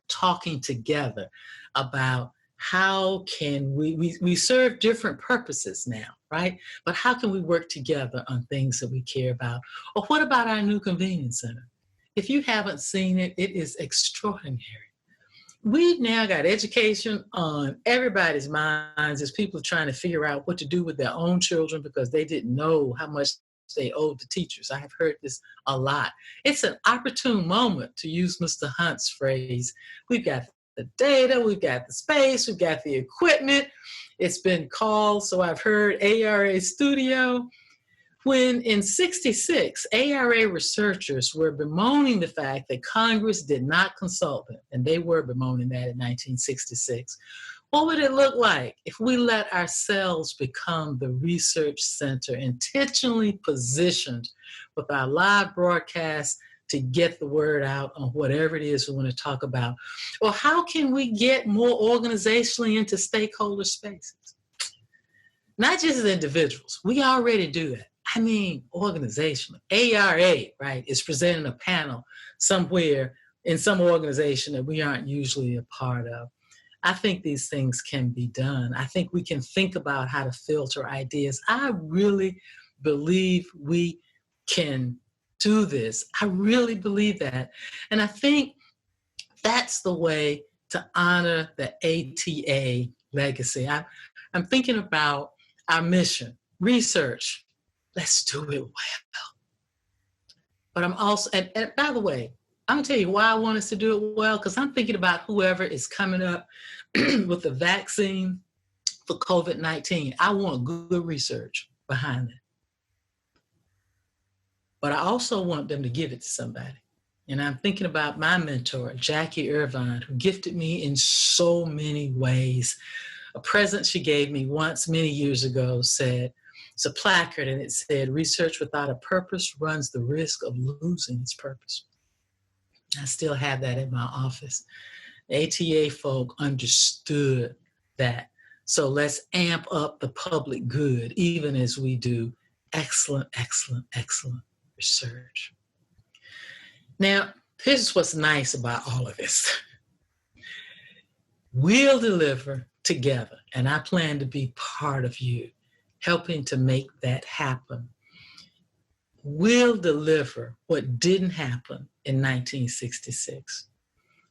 S2: talking together about how can we serve different purposes now, right? But how can we work together on things that we care about? Or what about our new convenience center? If you haven't seen it, it is extraordinary. We've now got education on everybody's minds as people are trying to figure out what to do with their own children because they didn't know how much they owed the teachers. I have heard this a lot. It's an opportune moment, to use Mr. Hunt's phrase. We've got the data, we've got the space, we've got the equipment. It's been called, so I've heard, AERA Studio. When in '66, AERA researchers were bemoaning the fact that Congress did not consult them, and they were bemoaning that in 1966. What would it look like if we let ourselves become the research center, intentionally positioned with our live broadcasts to get the word out on whatever it is we want to talk about? Or how can we get more organizationally into stakeholder spaces? Not just as individuals, we already do that. I mean, organizationally. AERA, right, is presenting a panel somewhere in some organization that we aren't usually a part of. I think these things can be done. I think we can think about how to filter ideas. I really believe we can do this. I really believe that. And I think that's the way to honor the ATA legacy. I'm thinking about our mission, research. Let's do it well. But I'm also, and by the way, I'm gonna tell you why I want us to do it well, because I'm thinking about whoever is coming up with the vaccine for COVID-19. I want good research behind it. But I also want them to give it to somebody. And I'm thinking about my mentor, Jackie Irvine, who gifted me in so many ways. A present she gave me once many years ago said, it's a placard, and it said, research without a purpose runs the risk of losing its purpose. I still have that in my office. The ATA folk understood that. So let's amp up the public good, even as we do excellent, excellent, excellent research. Now, here's what's nice about all of this. We'll deliver together, and I plan to be part of you, helping to make that happen. We'll deliver what didn't happen in 1966.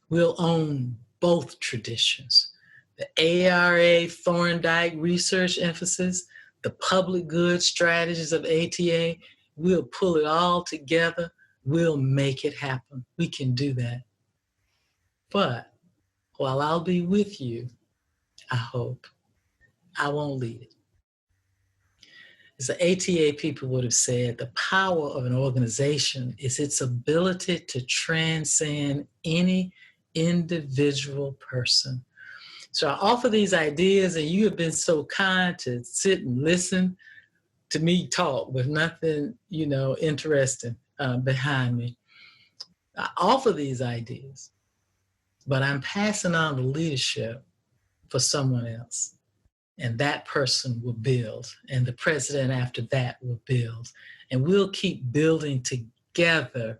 S2: We'll own both traditions, the AERA Thorndike research emphasis, the public good strategies of ATA. We'll pull it all together. We'll make it happen. We can do that. But while I'll be with you, I hope, I won't lead it. As the ATA people would have said, the power of an organization is its ability to transcend any individual person. So I offer these ideas, and you have been so kind to sit and listen to me talk with nothing, interesting behind me. I offer these ideas, but I'm passing on the leadership for someone else. And that person will build, and the president after that will build. And we'll keep building together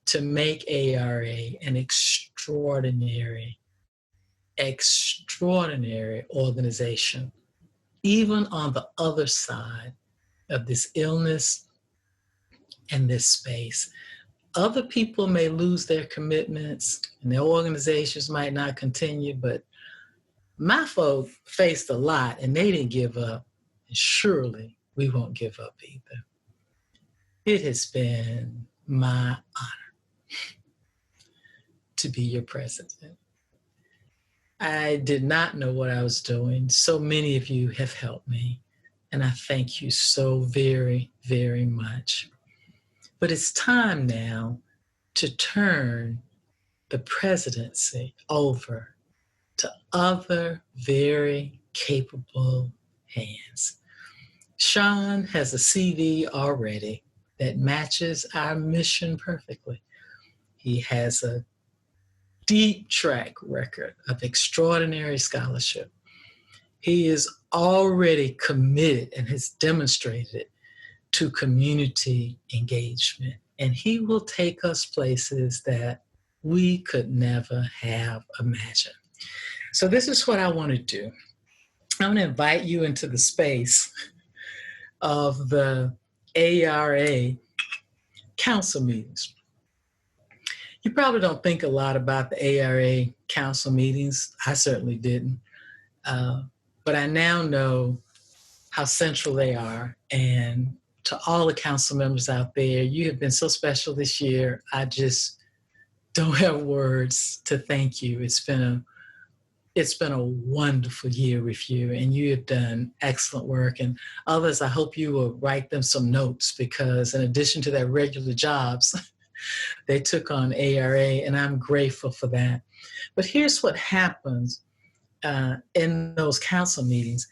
S2: to make AERA an extraordinary organization, even on the other side of this illness and this space. Other people may lose their commitments, and their organizations might not continue, but my folk faced a lot, and they didn't give up. And surely we won't give up either. It has been my honor to be your president. I did not know what I was doing. So many of you have helped me, and I thank you so very, very much. But it's time now to turn the presidency over to other very capable hands. Shaun has a CV already that matches our mission perfectly. He has a deep track record of extraordinary scholarship. He is already committed and has demonstrated it to community engagement. And he will take us places that we could never have imagined. So this is what I want to do. I want to invite you into the space of the AERA council meetings. You probably don't think a lot about the AERA council meetings. I certainly didn't. But I now know how central they are. And to all the council members out there, you have been so special this year. I just don't have words to thank you. It's been a wonderful year with you, and you have done excellent work. And others, I hope you will write them some notes, because in addition to their regular jobs, they took on AERA, and I'm grateful for that. But here's what happens in those council meetings.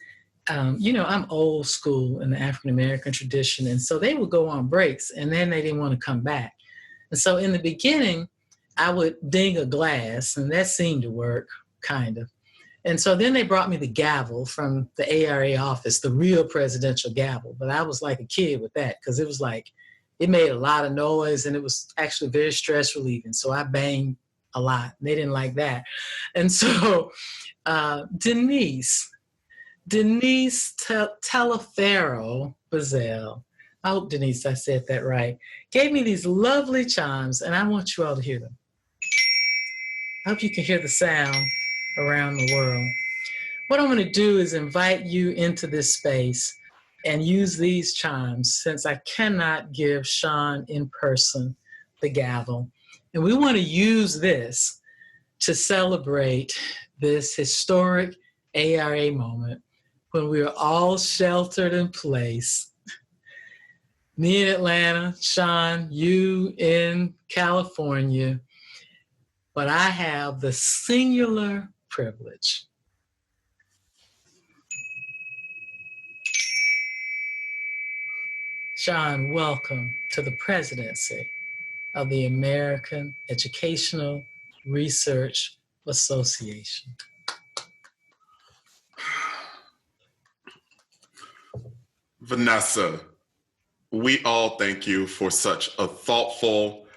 S2: I'm old school in the African-American tradition, and so they would go on breaks, and then they didn't want to come back. And so in the beginning, I would ding a glass, and that seemed to work, kind of. And so then they brought me the gavel from the AERA office, the real presidential gavel. But I was like a kid with that, because it was like, it made a lot of noise, and it was actually very stress relieving. So I banged a lot. They didn't like that. And so Denise Telefero Bazell, I hope, Denise, I said that right, gave me these lovely chimes, and I want you all to hear them. I hope you can hear the sound around the world. What I'm going to do is invite you into this space and use these chimes, since I cannot give Shaun in person the gavel. And we want to use this to celebrate this historic AERA moment when we are all sheltered in place. Me in Atlanta, Shaun, you in California, but I have the singular privilege Shaun, welcome to the presidency of the American Educational Research Association.
S3: Vanessa, we all thank you for such a thoughtful,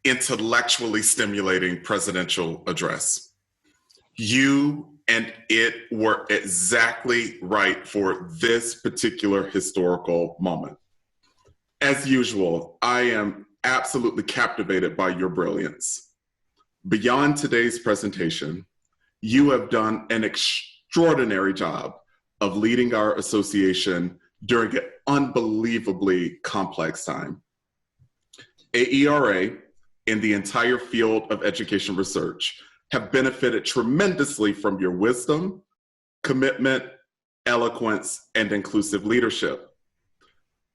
S3: intellectually stimulating presidential address. You and it were exactly right for this particular historical moment. As usual, I am absolutely captivated by your brilliance. Beyond today's presentation, you have done an extraordinary job of leading our association during an unbelievably complex time. AERA and the entire field of education research have benefited tremendously from your wisdom, commitment, eloquence, and inclusive leadership.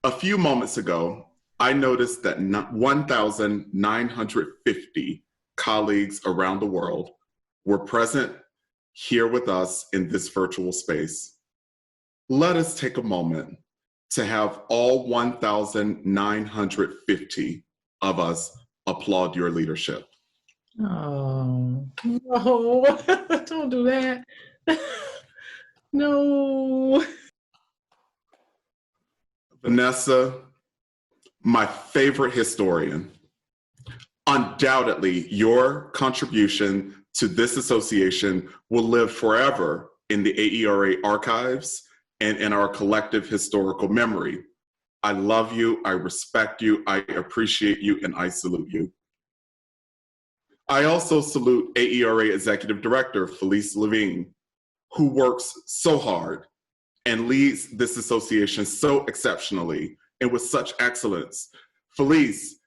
S3: A few moments ago, I noticed that 1,950 colleagues around the world were present here with us in this virtual space. Let us take a moment to have all 1,950 of us applaud your leadership.
S2: Oh, no, don't do that. No.
S3: Vanessa, my favorite historian, undoubtedly your contribution to this association will live forever in the AERA archives and in our collective historical memory. I love you, I respect you, I appreciate you, and I salute you. I also salute AERA Executive Director Felice Levine, who works so hard and leads this association so exceptionally and with such excellence. Felice,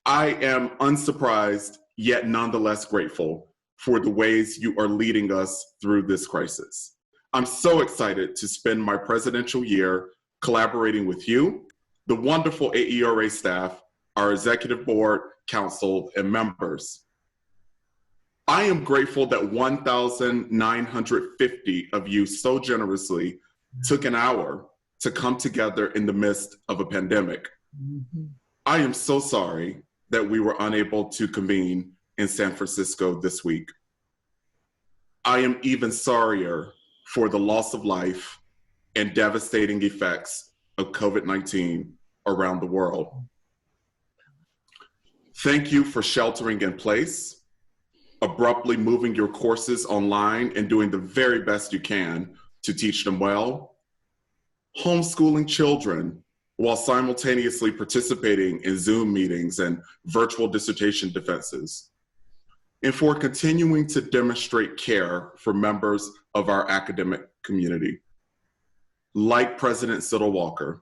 S3: I am unsurprised, yet nonetheless grateful for the ways you are leading us through this crisis. I'm so excited to spend my presidential year collaborating with you, the wonderful AERA staff, our executive board, council, and members. I am grateful that 1,950 of you so generously took an hour to come together in the midst of a pandemic.
S2: Mm-hmm.
S3: I am so sorry that we were unable to convene in San Francisco this week. I am even sorrier for the loss of life and devastating effects of COVID-19 around the world. Thank you for sheltering in place, abruptly moving your courses online and doing the very best you can to teach them well, homeschooling children while simultaneously participating in Zoom meetings and virtual dissertation defenses, and for continuing to demonstrate care for members of our academic community. Like President Siddle Walker,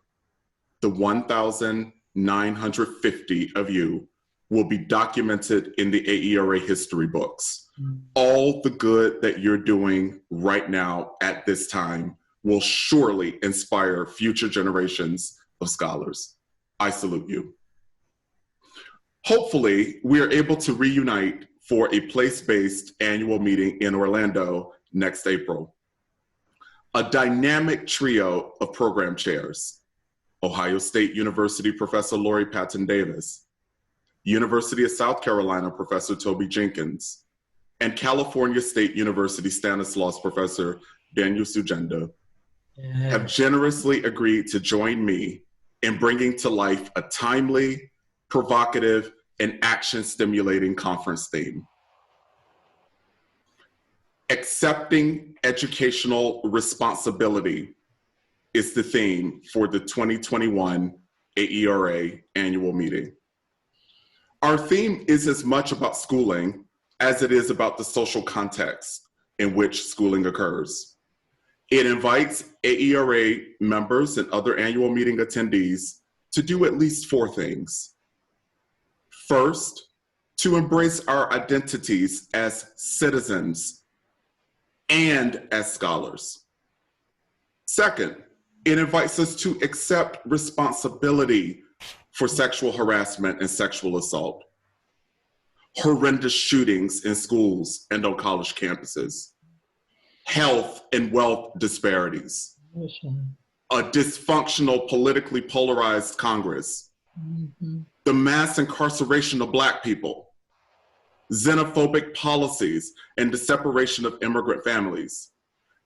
S3: the 1,950 of you will be documented in the AERA history books. All the good that you're doing right now at this time will surely inspire future generations of scholars. I salute you. Hopefully, we are able to reunite for a place-based annual meeting in Orlando next April. A dynamic trio of program chairs: Ohio State University Professor Lori Patton Davis, University of South Carolina Professor Toby Jenkins, and California State University Stanislaus Professor Daniel Sugenda have generously agreed to join me in bringing to life a timely, provocative, and action-stimulating conference theme. Accepting educational responsibility is the theme for the 2021 AERA annual meeting. Our theme is as much about schooling as it is about the social context in which schooling occurs. It invites AERA members and other annual meeting attendees to do at least 4 things. First, to embrace our identities as citizens and as scholars. Second, it invites us to accept responsibility for sexual harassment and sexual assault, horrendous shootings in schools and on college campuses, health and wealth disparities, a dysfunctional, politically polarized Congress, the mass incarceration of Black people, xenophobic policies and the separation of immigrant families,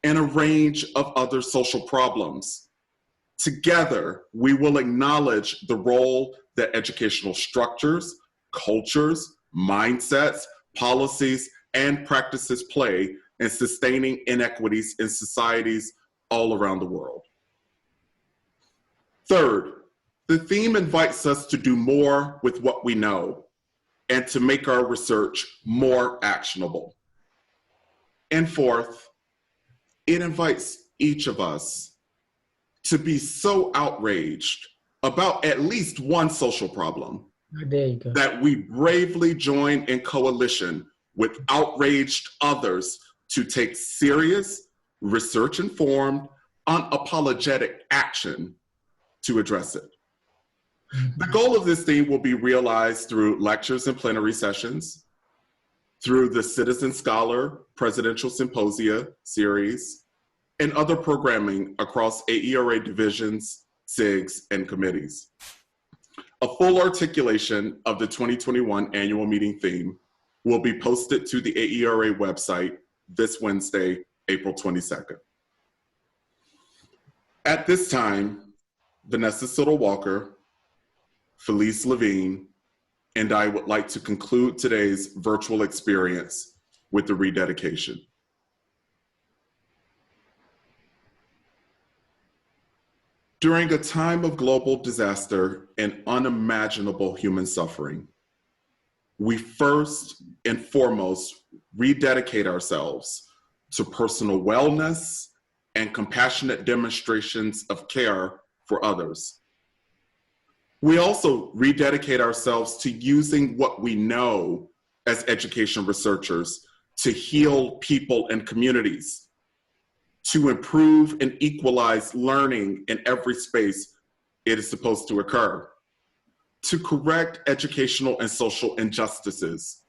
S3: and a range of other social problems. Together, we will acknowledge the role that educational structures, cultures, mindsets, policies, and practices play in sustaining inequities in societies all around the world. Third, the theme invites us to do more with what we know and to make our research more actionable. And fourth, it invites each of us to be so outraged about at least one social problem that we bravely join in coalition with outraged others to take serious, research-informed, unapologetic action to address it. The goal of this theme will be realized through lectures and plenary sessions, through the Citizen Scholar Presidential Symposia series, and other programming across AERA divisions, SIGs, and committees. A full articulation of the 2021 annual meeting theme will be posted to the AERA website this Wednesday, April 22nd. At this time, Vanessa Siddle Walker, Felice Levine, and I would like to conclude today's virtual experience with the rededication. During a time of global disaster and unimaginable human suffering, we first and foremost rededicate ourselves to personal wellness and compassionate demonstrations of care for others. We also rededicate ourselves to using what we know as education researchers to heal people and communities, to improve and equalize learning in every space it is supposed to occur, to correct educational and social injustices,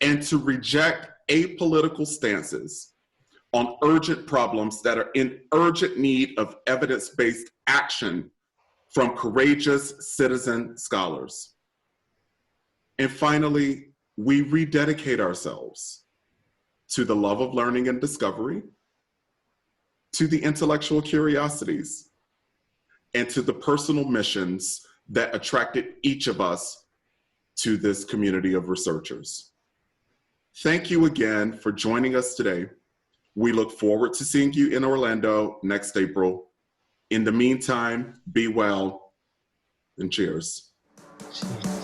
S3: and to reject apolitical stances on urgent problems that are in urgent need of evidence-based action from courageous citizen scholars. And finally, we rededicate ourselves to the love of learning and discovery, to the intellectual curiosities, and to the personal missions that attracted each of us to this community of researchers. Thank you again for joining us today. We look forward to seeing you in Orlando next April. In the meantime, be well and cheers.
S2: Cheers.